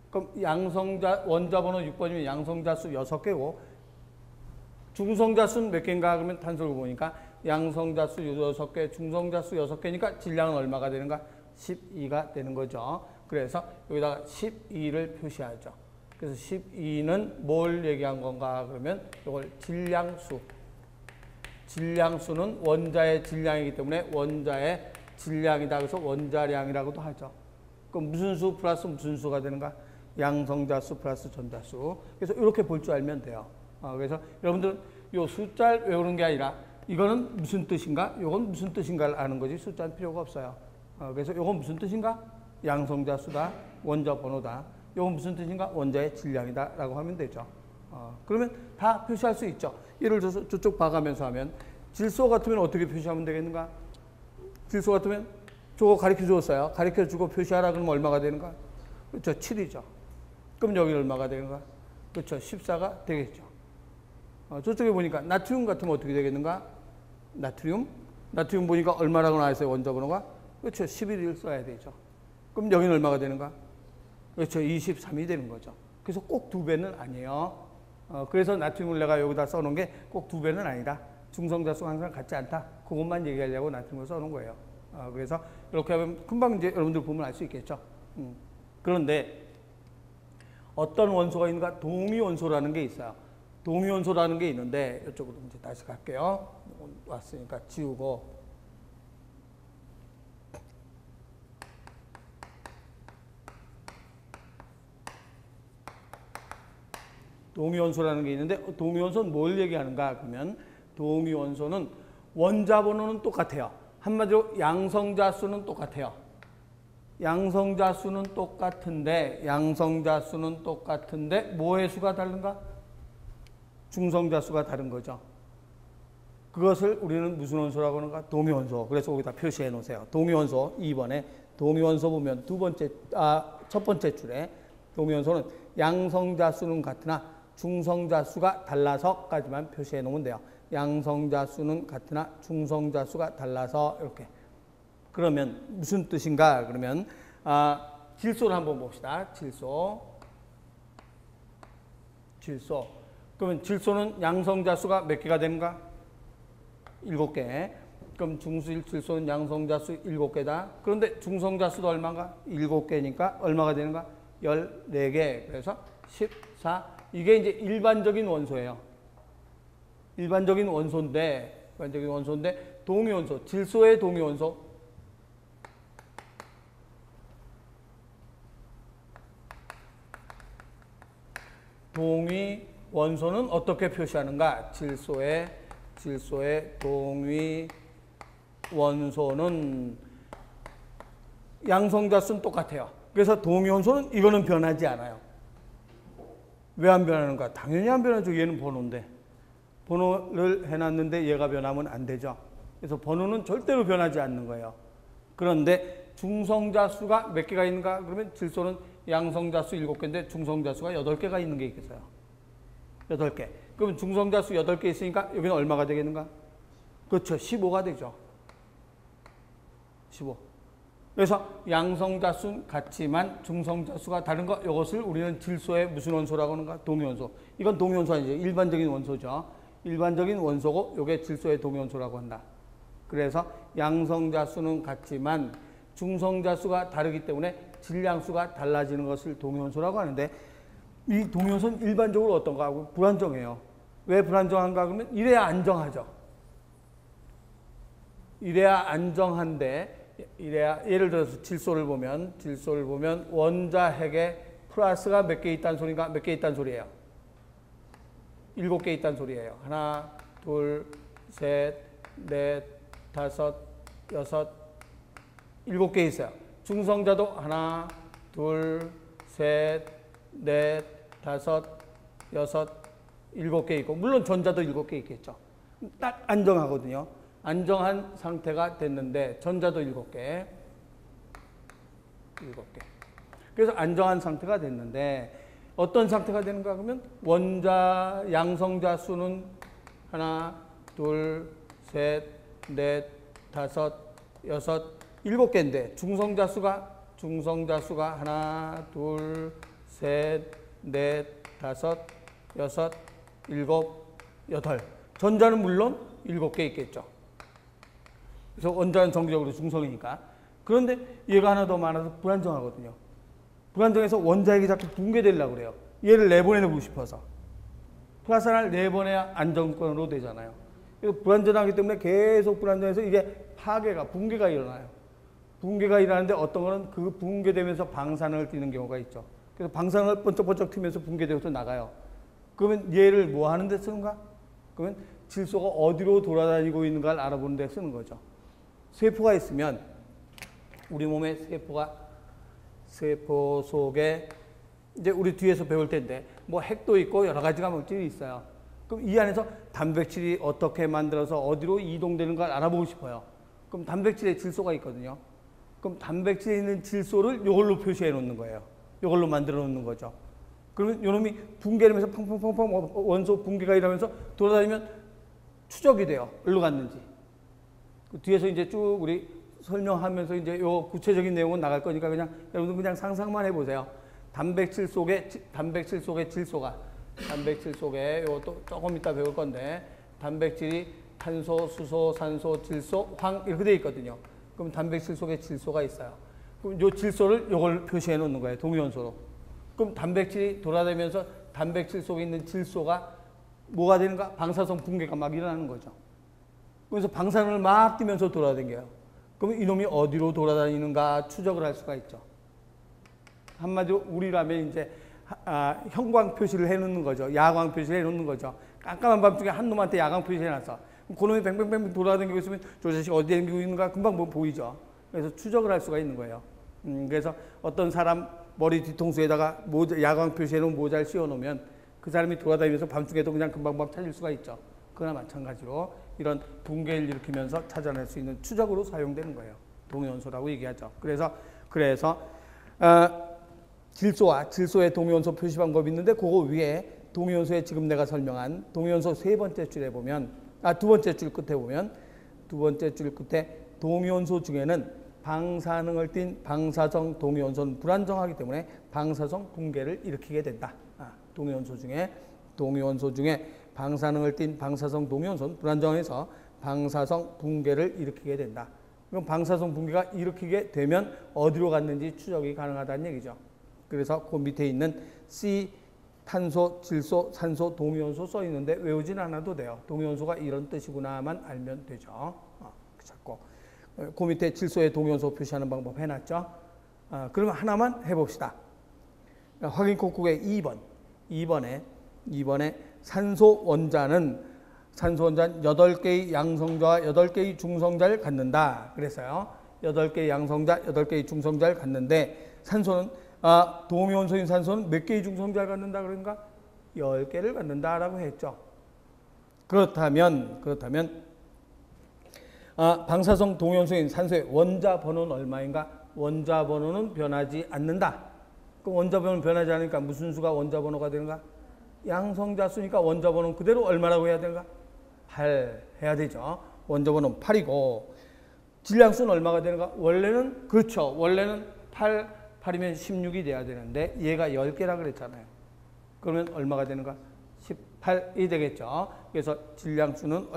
그럼 원자 번호 6번이면 양성자 수 6개고 중성자 수는 몇 개인가 그러면 탄소를 보니까 양성자 수 6개, 중성자 수 6개니까 질량은 얼마가 되는가? 12가 되는 거죠. 그래서 여기다가 12를 표시하죠. 그래서 12는 뭘 얘기한 건가 그러면 이걸 질량수는 원자의 질량이기 때문에 원자의 질량이다. 그래서 원자량이라고도 하죠. 그럼 무슨 수 플러스 무슨 수가 되는가? 양성자수 플러스 전자수. 그래서 이렇게 볼 줄 알면 돼요. 그래서 여러분들은 이 숫자를 외우는 게 아니라 이거는 무슨 뜻인가? 이건 무슨 뜻인가를 아는 거지 숫자는 필요가 없어요. 그래서 이건 무슨 뜻인가? 양성자수다. 원자 번호다. 이건 무슨 뜻인가? 원자의 질량이다 라고 하면 되죠. 그러면 다 표시할 수 있죠. 예를 들어서 저쪽 봐가면서 하면 질소 같으면 어떻게 표시하면 되겠는가? 질소 같으면 저거 가르쳐 줬어요. 가르쳐 주고 표시하라 그러면 얼마가 되는가? 그렇죠. 7이죠. 그럼 여기 얼마가 되는가? 그렇죠. 14가 되겠죠. 저쪽에 보니까 나트륨 같으면 어떻게 되겠는가? 나트륨 보니까 얼마라고 나와 있어요? 원자 번호가? 그렇죠. 11을 써야 되죠. 그럼 여기는 얼마가 되는가? 그렇죠. 23이 되는 거죠. 그래서 꼭 2배는 아니에요. 그래서 나트륨을 내가 여기다 써놓은 게 꼭 2배는 아니다. 중성자수가 항상 같지 않다. 그것만 얘기하려고 나트륨을 써놓은 거예요. 그래서 이렇게 하면 금방 이제 여러분들 보면 알 수 있겠죠. 그런데 어떤 원소가 있는가? 동위원소라는 게 있어요. 동위원소라는 게 있는데 이쪽으로 이제 다시 갈게요. 왔으니까 지우고. 동위원소라는 게 있는데 동위원소는 뭘 얘기하는가? 그러면 동위원소는 원자 번호는 똑같아요. 한마디로 양성자 수는 똑같아요. 양성자 수는 똑같은데 뭐의 수가 다른가? 중성자 수가 다른 거죠. 그것을 우리는 무슨 원소라고 하는가? 동위원소. 그래서 거기다 표시해 놓으세요. 동위원소 2번에 동위원소 보면 첫 번째 줄에 동위원소는 양성자 수는 같으나 중성자 수가 달라서까지만 표시해 놓으면 돼요. 양성자 수는 같으나 중성자 수가 달라서 이렇게. 그러면 무슨 뜻인가? 그러면 질소를 한번 봅시다. 질소. 그러면 질소는 양성자 수가 몇 개가 되는가? 7개. 그럼 질소는 양성자 수 7개다. 그런데 중성자 수도 얼마인가? 7개니까 얼마가 되는가? 14개. 그래서 14. 이게 이제 일반적인 원소예요. 일반적인 원소인데 동위원소, 질소의 동위원소. 동위원소는 어떻게 표시하는가? 질소의 동위원소는 양성자 수는 똑같아요. 그래서 동위원소는 이거는 변하지 않아요. 왜 안 변하는가? 당연히 안 변하죠. 얘는 번호인데. 번호를 해놨는데 얘가 변하면 안 되죠. 그래서 번호는 절대로 변하지 않는 거예요. 그런데 중성자 수가 몇 개가 있는가? 그러면 질소는 양성자 수 7개인데 중성자 수가 8개가 있는 게 있겠어요. 8개. 그러면 중성자 수 8개 있으니까 여기는 얼마가 되겠는가? 그렇죠. 15가 되죠. 15. 그래서 양성자 수는 같지만 중성자 수가 다른 거, 이것을 우리는 질소의 무슨 원소라고 하는가? 동위원소. 이건 동위원소 아니죠. 일반적인 원소죠. 일반적인 원소고 이게 질소의 동위원소라고 한다. 그래서 양성자 수는 같지만 중성자 수가 다르기 때문에 질량수가 달라지는 것을 동위원소라고 하는데, 이 동위원소는 일반적으로 어떤가 하고 불안정해요. 왜 불안정한가 그러면 이래야 안정하죠. 이래야 안정한데, 예를 들어서 질소를 보면 원자 핵에 플러스가 몇 개 있다는 소리인가? 몇 개 있다는 소리예요? 7개 있다는 소리예요. 하나, 둘, 셋, 넷, 다섯, 여섯, 7개 있어요. 중성자도 하나, 둘, 셋, 넷, 다섯, 여섯, 7개 있고, 물론 전자도 7개 있겠죠. 딱 안정하거든요. 안정한 상태가 됐는데 전자도 7개. 그래서 안정한 상태가 됐는데 어떤 상태가 되는가 그러면 원자 양성자 수는 하나, 둘, 셋, 넷, 다섯, 여섯, 7개인데 중성자 수가 하나, 둘, 셋, 넷, 다섯, 여섯, 7, 8. 전자는 물론 7개 있겠죠. 그래서 원자는 정기적으로 중성이니까. 그런데 얘가 하나 더 많아서 불안정하거든요. 불안정해서 원자핵이 자꾸 붕괴되려고 그래요. 얘를 내보내고 싶어서. 플러스 하나를 내보내야 안정권으로 되잖아요. 그래서 불안정하기 때문에 계속 불안정해서 이게 붕괴가 일어나요. 붕괴가 일어나는데 어떤 거는 그 붕괴되면서 방사능을 띠는 경우가 있죠. 그래서 방사능을 번쩍번쩍 튀면서 붕괴되어서 나가요. 그러면 얘를 뭐 하는 데 쓰는가? 그러면 질소가 어디로 돌아다니고 있는가를 알아보는 데 쓰는 거죠. 세포가 있으면 우리 몸에 세포 속에 이제 우리 뒤에서 배울 텐데 뭐 핵도 있고 여러 가지가 물질이 있어요. 그럼 이 안에서 단백질이 어떻게 만들어서 어디로 이동되는 걸 알아보고 싶어요. 그럼 단백질에 질소가 있거든요. 그럼 단백질에 있는 질소를 이걸로 표시해 놓는 거예요. 이걸로 만들어 놓는 거죠. 그러면 이놈이 붕괴되면서 펑펑펑펑 원소 붕괴가 일어나면서 돌아다니면 추적이 돼요. 어디로 갔는지. 그 뒤에서 이제 쭉 우리 설명하면서 이제 요 구체적인 내용은 나갈 거니까 그냥 여러분들 그냥 상상만 해보세요. 단백질 속에 질소가, 단백질 속에 요것도 조금 이따 배울 건데 단백질이 탄소, 수소, 산소, 질소, 황 이렇게 돼 있거든요. 그럼 단백질 속에 질소가 있어요. 그럼 요 질소를 요걸 표시해 놓는 거예요. 동위원소로. 그럼 단백질이 돌아다니면서 단백질 속에 있는 질소가 뭐가 되는가? 방사성 붕괴가 막 일어나는 거죠. 그래서 방사능을 막 띄면서 돌아다녀요. 그러면 이놈이 어디로 돌아다니는가 추적을 할 수가 있죠. 한마디로 우리라면 이제 형광 표시를 해놓는 거죠. 야광 표시를 해놓는 거죠. 깜깜한 밤중에 한 놈한테 야광 표시를 해놨어. 그놈이 뱅뱅뱅 돌아다니고 있으면 저 자식 어디 다니고 있는가 금방 보이죠. 그래서 추적을 할 수가 있는 거예요. 그래서 어떤 사람 머리 뒤통수에다가 야광 표시해놓은 모자를 씌워놓으면 그 사람이 돌아다니면서 밤중에도 그냥 금방 찾을 수가 있죠. 그거나 마찬가지로 이런 붕괴를 일으키면서 찾아낼 수 있는 추적으로 사용되는 거예요. 동요원소라고 얘기하죠. 그래서 질소와 질소의 동요원소 표시 방법이 있는데 그거 위에 동요원소에 지금 내가 설명한 동요원소 세 번째 줄에 보면 두 번째 줄 끝에 보면 두 번째 줄 끝에 동요원소 중에는 방사능을 띤 방사성 동요원소는 불안정하기 때문에 방사성 붕괴를 일으키게 된다. 동요원소 중에 방사능을 띤 방사성 동요원소는 불안정해서 방사성 붕괴를 일으키게 된다. 그럼 방사성 붕괴가 일으키게 되면 어디로 갔는지 추적이 가능하다는 얘기죠. 그래서 그 밑에 있는 C 탄소, 질소, 산소, 동요원소 써 있는데 외우진 않아도 돼요. 동요원소가 이런 뜻이구나만 알면 되죠. 자꾸 그 밑에 질소의 동요원소 표시하는 방법 해놨죠. 그러면 하나만 해봅시다. 확인 콕국의 2번에 산소 원자는 8개의 양성자와 8개의 중성자를 갖는다. 그랬어요. 8개의 양성자, 8개의 중성자를 갖는데 산소는 동요원소인 산소는 몇 개의 중성자를 갖는다 그런가? 10개를 갖는다라고 했죠. 그렇다면 방사성 동요원소인 산소의 원자 번호는 얼마인가? 원자 번호는 변하지 않는다. 그럼 원자 번호는 변하지 않으니까 무슨 수가 원자 번호가 되는가? 양성자 수니까 원자 번호는 그대로 얼마라고 해야 되는가? 8 해야 되죠. 원자 번호는 8이고 질량수는 얼마가 되는가? 원래는 8이면 16이 돼야 되는데 얘가 10개라 그랬잖아요. 그러면 얼마가 되는가? 18이 되겠죠. 그래서 질량수는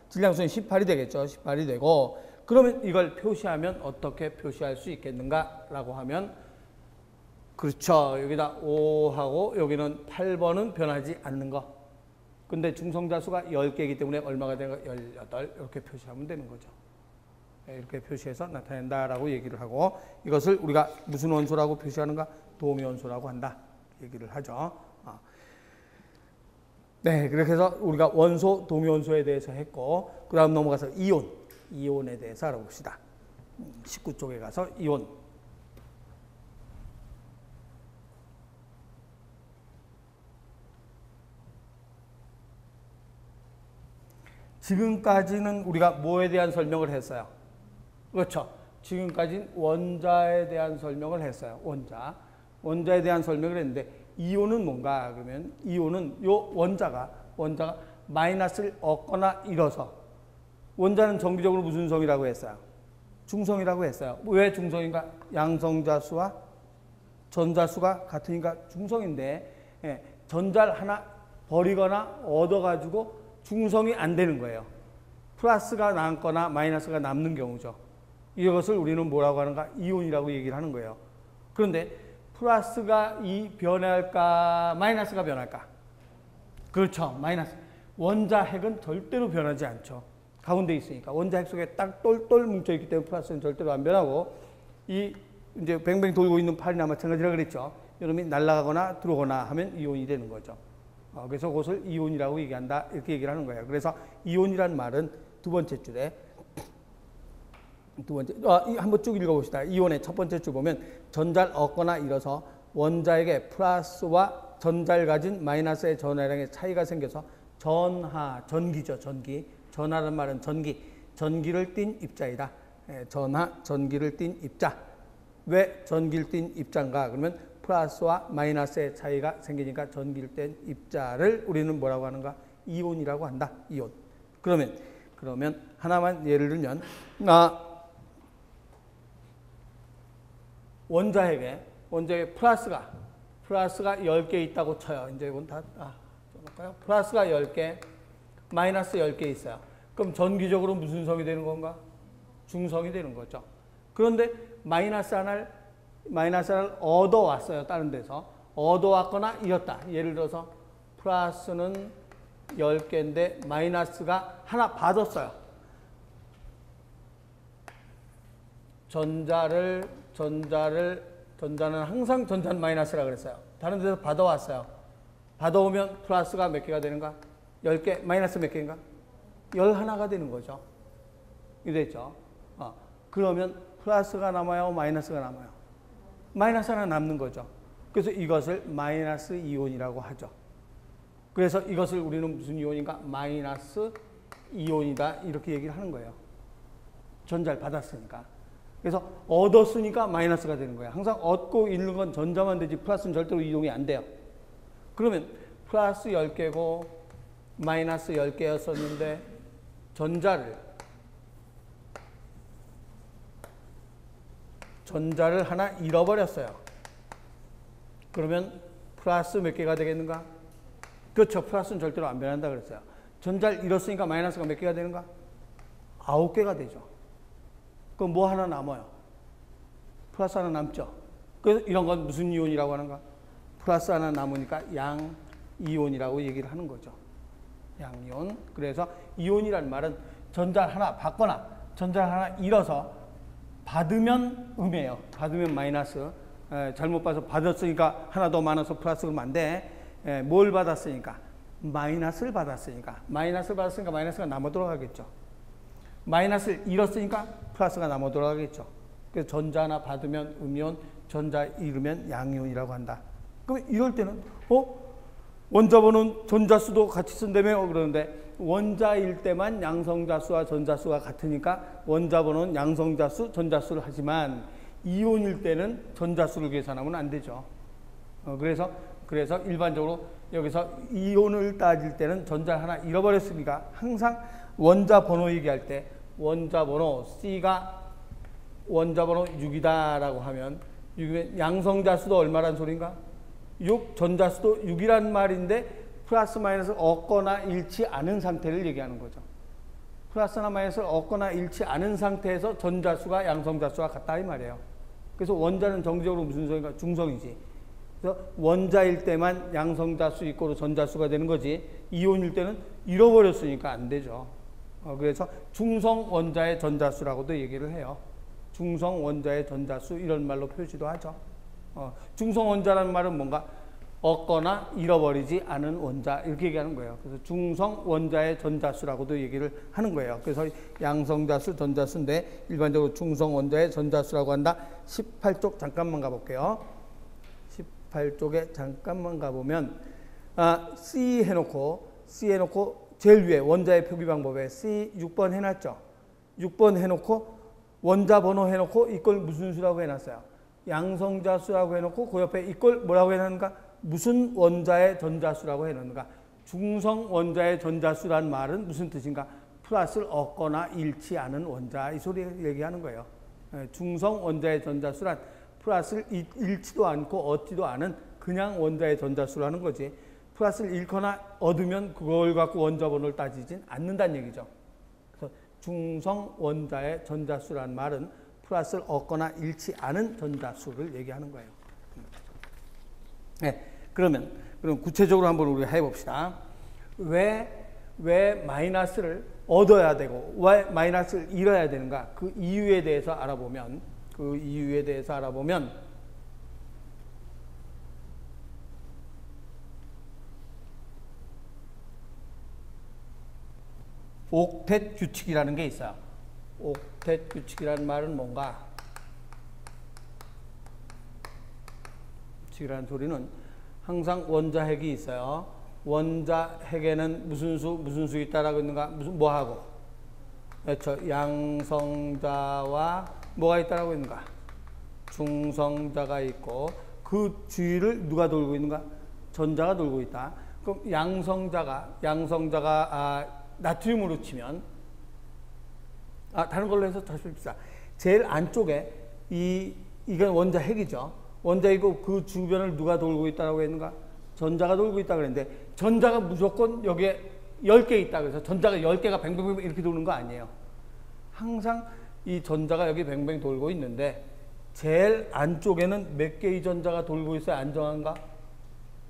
질량수는 18이 되겠죠. 18이 되고 그러면 이걸 표시하면 어떻게 표시할 수 있겠는가라고 하면 그렇죠. 여기다 5하고 여기는 8번은 변하지 않는 거. 근데 중성자 수가 10개이기 때문에 얼마가 되는가? 18 이렇게 표시하면 되는 거죠. 이렇게 표시해서 나타낸다라고 얘기를 하고 이것을 우리가 무슨 원소라고 표시하는가? 동요원소라고 한다. 얘기를 하죠. 네, 그렇게 해서 우리가 원소, 동요원소에 대해서 했고 그 다음 넘어가서 이온에 대해서 알아봅시다. 19쪽에 가서 이온. 지금까지는 우리가 뭐에 대한 설명을 했어요? 그렇죠. 지금까지는 원자에 대한 설명을 했어요. 원자에 대한 설명을 했는데 이온은 뭔가? 그러면 이온은 요 원자가 마이너스를 얻거나 잃어서 원자는 정기적으로 무슨 성이라고 했어요? 중성이라고 했어요. 왜 중성인가? 양성자수와 전자수가 같으니까 중성인데 전자를 하나 버리거나 얻어가지고 중성이 안 되는 거예요. 플러스가 남거나 마이너스가 남는 경우죠. 이것을 우리는 뭐라고 하는가? 이온이라고 얘기를 하는 거예요. 그런데 플러스가 변할까? 마이너스가 변할까? 그렇죠. 마이너스. 원자 핵은 절대로 변하지 않죠. 가운데 있으니까. 원자 핵 속에 딱 똘똘 뭉쳐있기 때문에 플러스는 절대로 안 변하고 이제 뱅뱅 돌고 있는 팔이나 마찬가지라 그랬죠. 이놈이 날아가거나 들어오거나 하면 이온이 되는 거죠. 그래서 그것을 이온이라고 얘기한다. 이렇게 얘기를 하는 거예요. 그래서 이온이란 말은 두 번째, 한번 쭉 읽어봅시다. 이온의 첫 번째 줄 보면 전자를 얻거나 잃어서 원자에게 플러스와 전자를 가진 마이너스의 전하량의 차이가 생겨서 전기죠. 전하란 말은 전기를 띤 입자이다. 전기를 띤 입자. 왜 전기를 띤 입자인가? 그러면 플러스와 마이너스의 차이가 생기니까 전기를 뗀 입자를 우리는 뭐라고 하는가? 이온이라고 한다. 이온. 그러면 하나만 예를 들면 원자핵에 플러스가 10개 있다고 쳐요. 이제 이건 다 써볼까요? 플러스가 10개, 마이너스 10개 있어요. 그럼 전기적으로 무슨 성이 되는 건가? 중성이 되는 거죠. 그런데 마이너스 하나를 얻어왔어요. 다른 데서. 얻어왔거나 잃었다. 예를 들어서 플러스는 10개인데 마이너스가 하나 받았어요. 전자는 항상 전자는 마이너스라 그랬어요. 다른 데서 받아왔어요. 받아오면 플러스가 몇 개가 되는가? 10개, 마이너스 몇 개인가? 11가 되는 거죠. 이랬죠. 그러면 플러스가 남아요, 마이너스가 남아요? 마이너스 하나 남는 거죠. 그래서 이것을 마이너스 이온이라고 하죠. 그래서 이것을 우리는 무슨 이온인가? 마이너스 이온이다 이렇게 얘기를 하는 거예요. 전자를 받았으니까. 그래서 얻었으니까 마이너스가 되는 거예요. 항상 얻고 잃는 건 전자만 되지 플러스는 절대로 이동이 안 돼요. 그러면 플러스 10개고 마이너스 10개였었는데 전자를 하나 잃어버렸어요. 그러면 플러스 몇 개가 되겠는가? 그렇죠. 플러스는 절대로 안 변한다 그랬어요. 전자를 잃었으니까 마이너스가 몇 개가 되는가? 9개가 되죠. 그럼 뭐 하나 남아요? 플러스 하나 남죠. 그래서 이런 건 무슨 이온이라고 하는가? 플러스 하나 남으니까 양이온이라고 얘기를 하는 거죠. 양이온. 그래서 이온이라는 말은 전자를 하나 받거나 전자를 하나 잃어서 받으면 음이에요. 받으면 마이너스. 잘못 봐서 받았으니까 하나 더 많아서 플러스 그러면 안 돼. 뭘 받았으니까? 마이너스를 받았으니까. 마이너스를 받았으니까 마이너스가 남아 돌아가겠죠. 마이너스를 잃었으니까 플러스가 남아 돌아가겠죠. 그래서 전자 하나 받으면 음이온, 전자 잃으면 양이온이라고 한다. 그럼 이럴 때는 원자번호는 전자수도 같이 쓴다며 그러는데 원자일 때만 양성자수와 전자수가 같으니까 원자번호는 양성자수, 전자수를 하지만 이온일 때는 전자수를 계산하면 안 되죠. 그래서 일반적으로 여기서 이온을 따질 때는 전자를 하나 잃어버렸으니까 항상 원자 번호 얘기할 때 원자 번호 C가 원자 번호 6이다라고 하면 6이면 양성자수도 얼마란 소린가? 6, 전자수도 6이란 말인데 플러스 마이너스 얻거나 잃지 않은 상태를 얘기하는 거죠. 플러스나 마이너스를 얻거나 잃지 않은 상태에서 전자수가 양성자수와 같다 이 말이에요. 그래서 원자는 정기적으로 무슨 소리인가? 중성이지. 그래서 원자일 때만 양성자수 이꼬르 전자수가 되는 거지 이온일 때는 잃어버렸으니까 안 되죠. 그래서 중성 원자의 전자수라고도 얘기를 해요. 중성 원자의 전자수 이런 말로 표시도 하죠. 중성 원자라는 말은 뭔가 얻거나 잃어버리지 않은 원자 이렇게 얘기하는 거예요. 그래서 중성 원자의 전자수라고도 얘기를 하는 거예요. 그래서 양성자수, 전자수인데 일반적으로 중성 원자의 전자수라고 한다. 18쪽 잠깐만 가볼게요. 18쪽에 잠깐만 가보면 C 해놓고 제일 위에 원자의 표기 방법에 C 6번 해놨죠. 6번 해놓고 원자 번호 해놓고 이걸 무슨 수라고 해놨어요. 양성자수라고 해놓고 그 옆에 이걸 뭐라고 해놨는가? 무슨 원자의 전자수라고 해놓는가? 중성 원자의 전자수란 말은 무슨 뜻인가? 플러스를 얻거나 잃지 않은 원자 이 소리를 얘기하는 거예요. 중성 원자의 전자수란 플러스를 잃지도 않고 얻지도 않은 그냥 원자의 전자수라는 거지. 플러스를 잃거나 얻으면 그걸 갖고 원자 번호를 따지진 않는다는 얘기죠. 그래서 중성 원자의 전자수란 말은 플러스를 얻거나 잃지 않은 전자수를 얘기하는 거예요. 네, 그럼 구체적으로 한번 우리가 해봅시다. 왜 마이너스를 얻어야 되고 왜 마이너스를 잃어야 되는가? 그 이유에 대해서 알아보면 옥텟 규칙이라는 게 있어요. 옥텟 규칙이라는 말은 뭔가? 규칙이라는 소리는 항상 원자핵이 있어요. 원자핵에는 무슨 수 있다라고 있는가? 뭐하고? 그렇죠. 양성자와 뭐가 있다라고 있는가? 중성자가 있고 그 주위를 누가 돌고 있는가? 전자가 돌고 있다. 그럼 양성자가 나트륨으로 치면 다른 걸로 해서 다시 봅시다. 제일 안쪽에 이건 원자핵이죠. 원자이고 그 주변을 누가 돌고 있다고 했는가? 전자가 돌고 있다 그랬는데 전자가 무조건 여기에 10개 있다 그래서 전자가 10개가 뱅뱅뱅 이렇게 도는 거 아니에요. 항상 이 전자가 여기 뱅뱅 돌고 있는데 제일 안쪽에는 몇 개의 전자가 돌고 있어야 안정한가?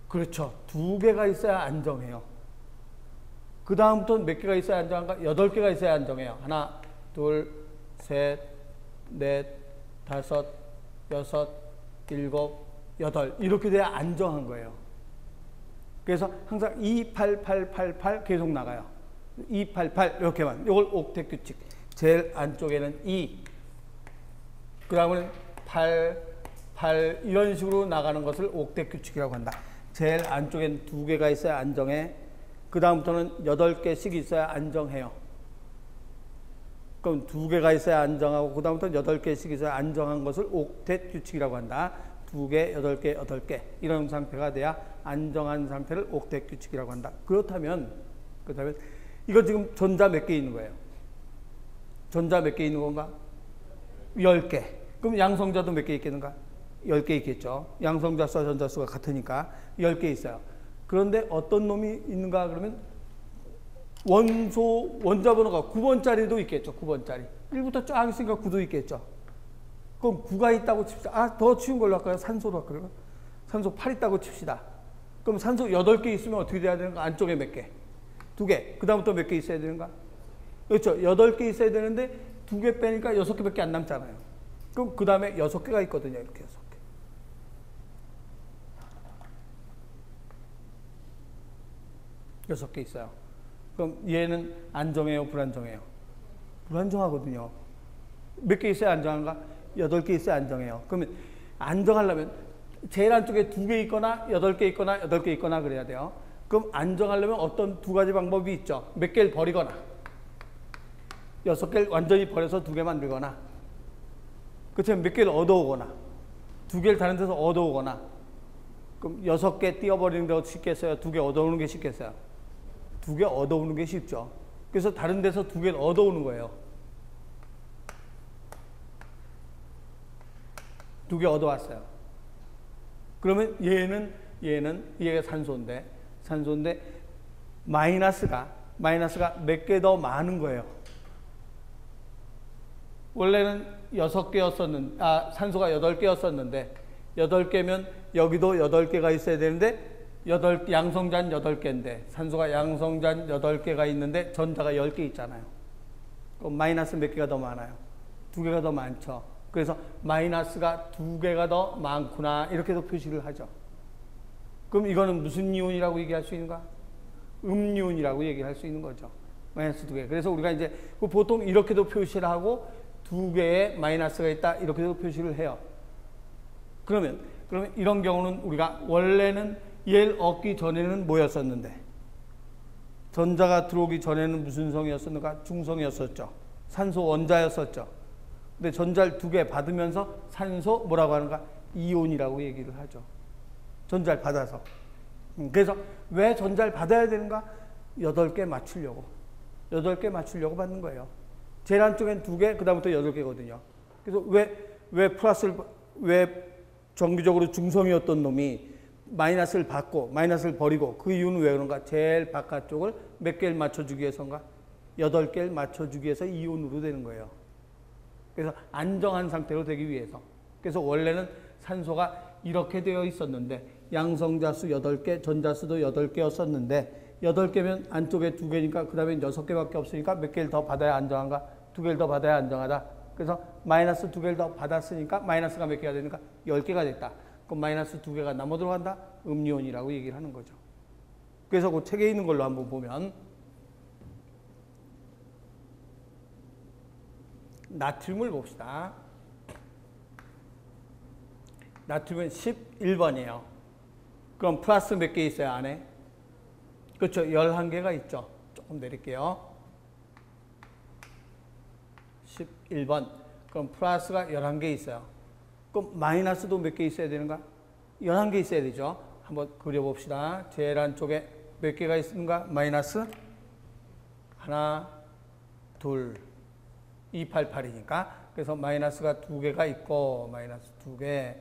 그렇죠. 2개가 있어야 안정해요. 그 다음부터는 몇 개가 있어야 안정한가? 8개가 있어야 안정해요. 하나, 둘, 셋, 넷, 다섯, 여섯, 일곱, 여덟 이렇게 돼야 안정한 거예요. 그래서 항상 2, 8, 8, 8, 8 계속 나가요. 288 이렇게만. 이걸 옥텟 규칙. 제일 안쪽에는 2. 그 다음은 8, 8 이런 식으로 나가는 것을 옥텟 규칙이라고 한다. 제일 안쪽엔 2개가 있어야 안정해. 그 다음부터는 8개씩 있어야 안정해요. 그럼 2개가 있어야 안정하고 그 다음부터는 8개씩 있어야 안정한 것을 옥텟 규칙이라고 한다. 2개, 8개, 8개 이런 상태가 돼야 안정한 상태를 옥텟 규칙이라고 한다. 그렇다면 이거 지금 전자 몇 개 있는 거예요? 전자 몇 개 있는 건가? 10개. 그럼 양성자도 몇 개 있겠는가? 10개 있겠죠. 양성자수와 전자수가 같으니까 10개 있어요. 그런데 어떤 놈이 있는가 그러면 원자 번호가 9번짜리도 있겠죠. 9번짜리. 1부터 쫙 있으니까 9도 있겠죠. 그럼 9가 있다고 칩시다. 더 쉬운 걸로 할까요? 산소로 할까요? 산소 8 있다고 칩시다. 그럼 산소 8개 있으면 어떻게 돼야 되는가? 안쪽에 몇 개? 2개. 그 다음부터 몇 개 있어야 되는가? 그렇죠. 8개 있어야 되는데 2개 빼니까 6개밖에 안 남잖아요. 그럼 그 다음에 6개가 있거든요. 이렇게 6개. 6개 있어요. 그럼 얘는 안정해요? 불안정해요? 불안정하거든요. 몇 개 있어야 안정한가? 8개 있어야 안정해요. 그러면 안정하려면 제일 안쪽에 2개 있거나 8개 있거나 8개 있거나 그래야 돼요. 그럼 안정하려면 어떤 2가지 방법이 있죠. 몇 개를 버리거나 6개를 완전히 버려서 2개 만들거나 그렇다면 몇 개를 얻어오거나 2개를 다른 데서 얻어오거나 그럼 6개 띄어버리는 게 쉽겠어요? 2개 얻어오는 게 쉽겠어요? 2개 얻어오는 게 쉽죠. 그래서 다른 데서 2개를 얻어오는 거예요. 2개 얻어왔어요. 그러면 얘가 산소인데 마이너스가 몇 개 더 많은 거예요. 원래는 6개였었는데, 산소가 8개였었는데, 8개면 여기도 8개가 있어야 되는데, 양성자는 8개인데, 산소가 양성자는 8개가 있는데, 전자가 10개 있잖아요. 그럼 마이너스 몇 개가 더 많아요? 2개가 더 많죠. 그래서 마이너스가 2개가 더 많구나, 이렇게도 표시를 하죠. 그럼 이거는 무슨 이온이라고 얘기할 수 있는가? 음이온이라고 얘기할 수 있는 거죠. 마이너스 2개. 그래서 우리가 이제 보통 이렇게도 표시를 하고 2개의 마이너스가 있다 이렇게도 표시를 해요. 그러면 이런 경우는 우리가 원래는 얘를 얻기 전에는 뭐였었는데? 전자가 들어오기 전에는 무슨 성이었었는가? 중성이었었죠. 산소 원자였었죠. 근데 전자를 2개 받으면서 산소 뭐라고 하는가? 이온이라고 얘기를 하죠. 전자를 받아서. 그래서 왜 전자를 받아야 되는가? 8개 맞추려고. 8개 맞추려고 받는 거예요. 제일 안쪽엔 2개, 그 다음부터 8개거든요. 그래서 왜 정기적으로 중성이었던 놈이 마이너스를 받고, 마이너스를 버리고, 그 이유는 왜 그런가? 제일 바깥쪽을 몇 개를 맞춰주기 위해서인가? 8개를 맞춰주기 위해서 이온으로 되는 거예요. 그래서 안정한 상태로 되기 위해서. 그래서 원래는 산소가 이렇게 되어 있었는데, 양성자수 8개, 전자수도 8개였었는데, 8개면 안쪽에 2개니까 그 다음에 6개밖에 없으니까 몇 개를 더 받아야 안정한가? 2개를 더 받아야 안정하다. 그래서 마이너스 2개를 더 받았으니까 마이너스가 몇 개가 되니까 10개가 됐다. 그럼 마이너스 2개가 남아 들어간다? 음이온이라고 얘기를 하는 거죠. 그래서 그 책에 있는 걸로 한번 보면 나트륨을 봅시다. 나트륨은 11번이에요. 그럼 플러스 몇 개 있어요, 안에? 그렇죠. 11개가 있죠. 조금 내릴게요. 11번. 그럼 플러스가 11개 있어요. 그럼 마이너스도 몇 개 있어야 되는가? 11개 있어야 되죠. 한번 그려봅시다. 제일 안쪽에 몇 개가 있는가? 마이너스 하나, 둘, 288이니까. 그래서 마이너스가 2개가 있고, 마이너스 2개.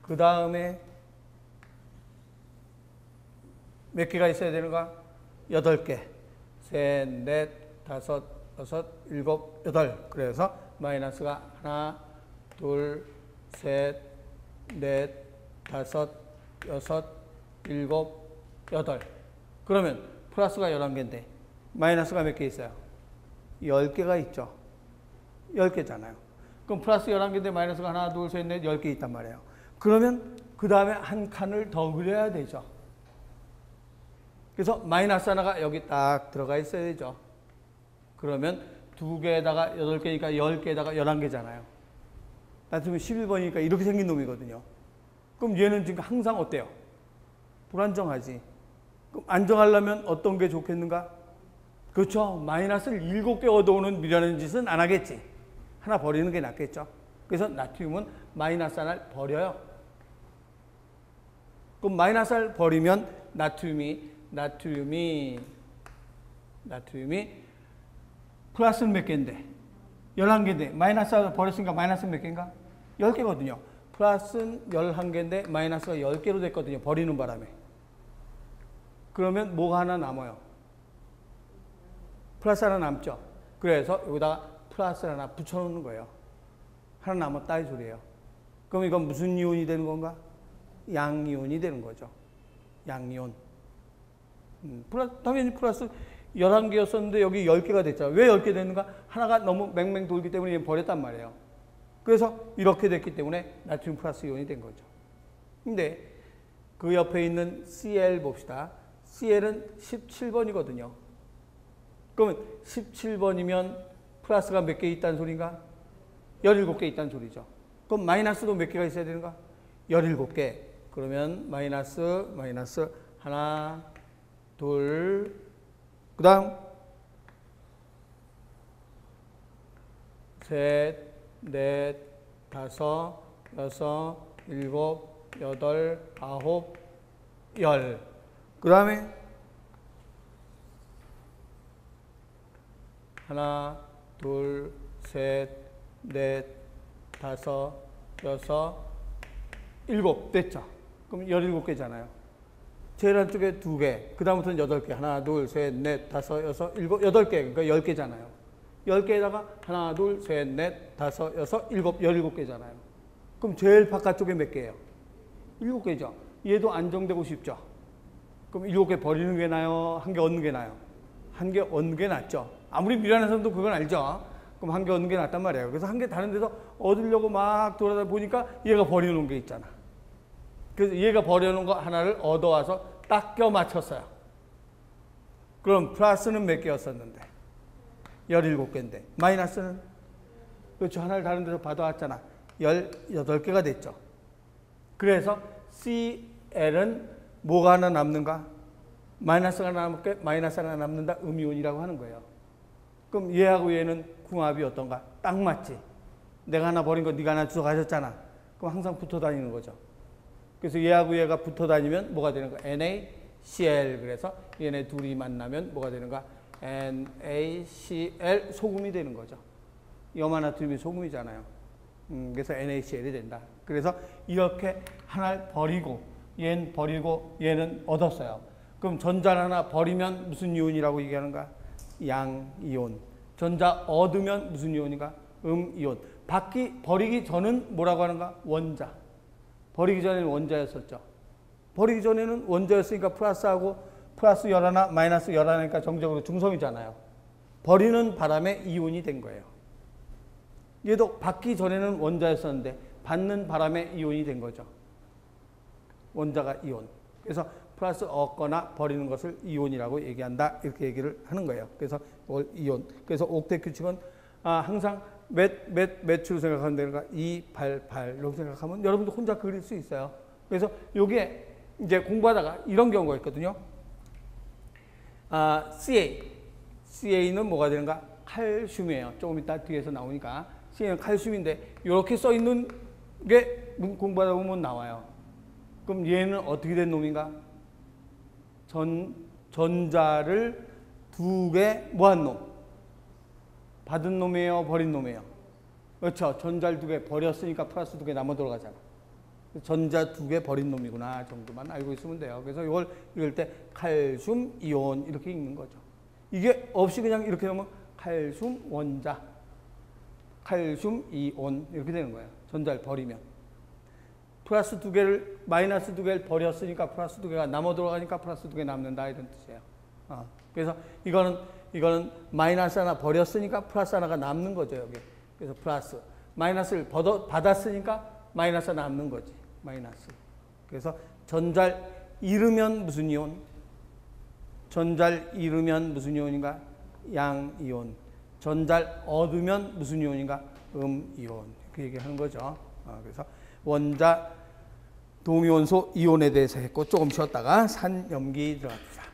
그 다음에 몇 개가 있어야 되는가? 8개. 셋, 넷, 다섯, 여섯, 일곱, 여덟. 그래서 마이너스가 하나, 둘, 셋, 넷, 다섯, 여섯, 일곱, 여덟. 그러면 플러스가 11개인데 마이너스가 몇 개 있어요? 10개가 있죠. 10개잖아요. 그럼 플러스 11개인데 마이너스가 하나, 둘, 셋, 넷, 10개 있단 말이에요. 그러면 그 다음에 한 칸을 더 그려야 되죠. 그래서 마이너스 하나가 여기 딱 들어가 있어야 되죠. 그러면 2개에다가 8개니까 10개에다가 11개잖아요. 나트륨이 11번이니까 이렇게 생긴 놈이거든요. 그럼 얘는 지금 항상 어때요? 불안정하지. 그럼 안정하려면 어떤 게 좋겠는가? 그렇죠. 마이너스를 7개 얻어오는 미련한 짓은 안 하겠지. 하나 버리는 게 낫겠죠. 그래서 나트륨은 마이너스 하나를 버려요. 그럼 마이너스 하나를 버리면 나트륨이 플러스는 몇 개인데? 11개인데 마이너스 하나 버렸으니까 마이너스는 몇 개인가? 10개거든요. 플러스는 11개인데 마이너스가 10개로 됐거든요. 버리는 바람에. 그러면 뭐가 하나 남아요? 플러스 하나 남죠. 그래서 여기다가 플러스 하나 붙여놓는 거예요. 하나 남았다 이 소리예요. 그럼 이건 무슨 이온이 되는 건가? 양이온이 되는 거죠. 양이온. 당연히 플러스 11개였었는데 여기 10개가 됐잖아요. 왜 10개 됐는가? 하나가 너무 맹맹 돌기 때문에 얘는 버렸단 말이에요. 그래서 이렇게 됐기 때문에 나트륨 플러스 이온이 된 거죠. 근데 그 옆에 있는 Cl 봅시다. Cl은 17번이거든요. 그러면 17번이면 플러스가 몇 개 있다는 소린가? 17개 있다는 소리죠. 그럼 마이너스도 몇 개가 있어야 되는가? 17개. 그러면 마이너스 하나, 둘, 그 다음 셋, 넷, 다섯, 여섯, 일곱, 여덟, 아홉, 열. 그 다음에 하나, 둘, 셋, 넷, 다섯, 여섯, 일곱 됐죠. 그럼 17개잖아요. 제일 한쪽에 2개, 그 다음부터는 8개. 하나, 둘, 셋, 넷, 다섯, 여섯, 일곱, 8개. 그러니까 10개잖아요. 10개에다가 하나, 둘, 셋, 넷, 다섯, 여섯, 일곱, 17개잖아요. 그럼 제일 바깥쪽에 몇 개예요? 7개죠. 얘도 안정되고 싶죠. 그럼 7개 버리는 게 나아요? 1개 얻는 게 나아요? 1개 얻는 게 낫죠. 아무리 미련한 사람도 그건 알죠. 그럼 1개 얻는 게 낫단 말이에요. 그래서 1개 다른 데서 얻으려고 막 돌아다 보니까 얘가 버려놓은 게 있잖아. 그래서 얘가 버려놓은 거 하나를 얻어와서 딱 껴 맞췄어요. 그럼 플러스는 몇 개였었는데? 17개인데. 마이너스는? 그렇죠. 하나를 다른 데서 받아왔잖아. 18개가 됐죠. 그래서 CL은 뭐가 하나 남는가? 마이너스가 남을게 마이너스 하나 남는다. 음이온이라고 하는 거예요. 그럼 얘하고 얘는 궁합이 어떤가? 딱 맞지. 내가 하나 버린 거 네가 하나 주워 가졌잖아. 그럼 항상 붙어 다니는 거죠. 그래서 얘하고 얘가 붙어 다니면 뭐가 되는가? NaCl. 그래서 얘네 둘이 만나면 뭐가 되는가? NaCl 소금이 되는 거죠. 염화나트륨이 소금이잖아요. 그래서 NaCl이 된다. 그래서 이렇게 하나를 버리고 얘는 버리고 얘는 얻었어요. 그럼 전자를 하나 버리면 무슨 이온이라고 얘기하는가? 양이온. 전자 얻으면 무슨 이온인가? 음이온. 버리기 전은 뭐라고 하는가? 원자. 버리기 전에는 원자였었죠. 버리기 전에는 원자였으니까 플러스하고 플러스 11, 마이너스 11이니까 정적으로 중성이잖아요. 버리는 바람에 이온이 된 거예요. 얘도 받기 전에는 원자였었는데 받는 바람에 이온이 된 거죠. 원자가 이온. 그래서 플러스 얻거나 버리는 것을 이온이라고 얘기한다. 이렇게 얘기를 하는 거예요. 그래서 이걸 이온. 그래서 옥텟 규칙은 항상 몇으로 생각하면 되는가? 2, 8, 8 이렇게 생각하면 여러분도 혼자 그릴 수 있어요. 그래서 요게 이제 공부하다가 이런 경우가 있거든요. CA는 뭐가 되는가? 칼슘이에요. 조금 이따 뒤에서 나오니까. CA는 칼슘인데 이렇게 써 있는 게 공부하다 보면 나와요. 그럼 얘는 어떻게 된 놈인가? 전자를 2개 모은 놈. 받은 놈이에요? 버린 놈이에요? 그렇죠. 전자를 2개 버렸으니까 플러스 2개 남아 돌아가잖아. 전자 2개 버린 놈이구나 정도만 알고 있으면 돼요. 그래서 이걸 읽을 때 칼슘 이온 이렇게 읽는 거죠. 이게 없이 그냥 이렇게 하면 칼슘 원자, 칼슘 이온 이렇게 되는 거예요. 전자를 버리면. 플러스 2개를 마이너스 2개를 버렸으니까 플러스 2개가 남아 돌아가니까 플러스 2개 남는다 이런 뜻이에요. 그래서 이거는 마이너스 하나 버렸으니까 플러스 하나가 남는 거죠, 여기. 그래서 플러스. 마이너스를 받았으니까 마이너스 남는 거지. 마이너스. 그래서 전자를 잃으면 무슨 이온? 전자를 잃으면 무슨 이온인가? 양이온. 전자를 얻으면 무슨 이온인가? 이온. 그 얘기하는 거죠. 그래서 원자, 동위원소, 이온에 대해서 했고 조금 쉬었다가 산염기 들어갑니다.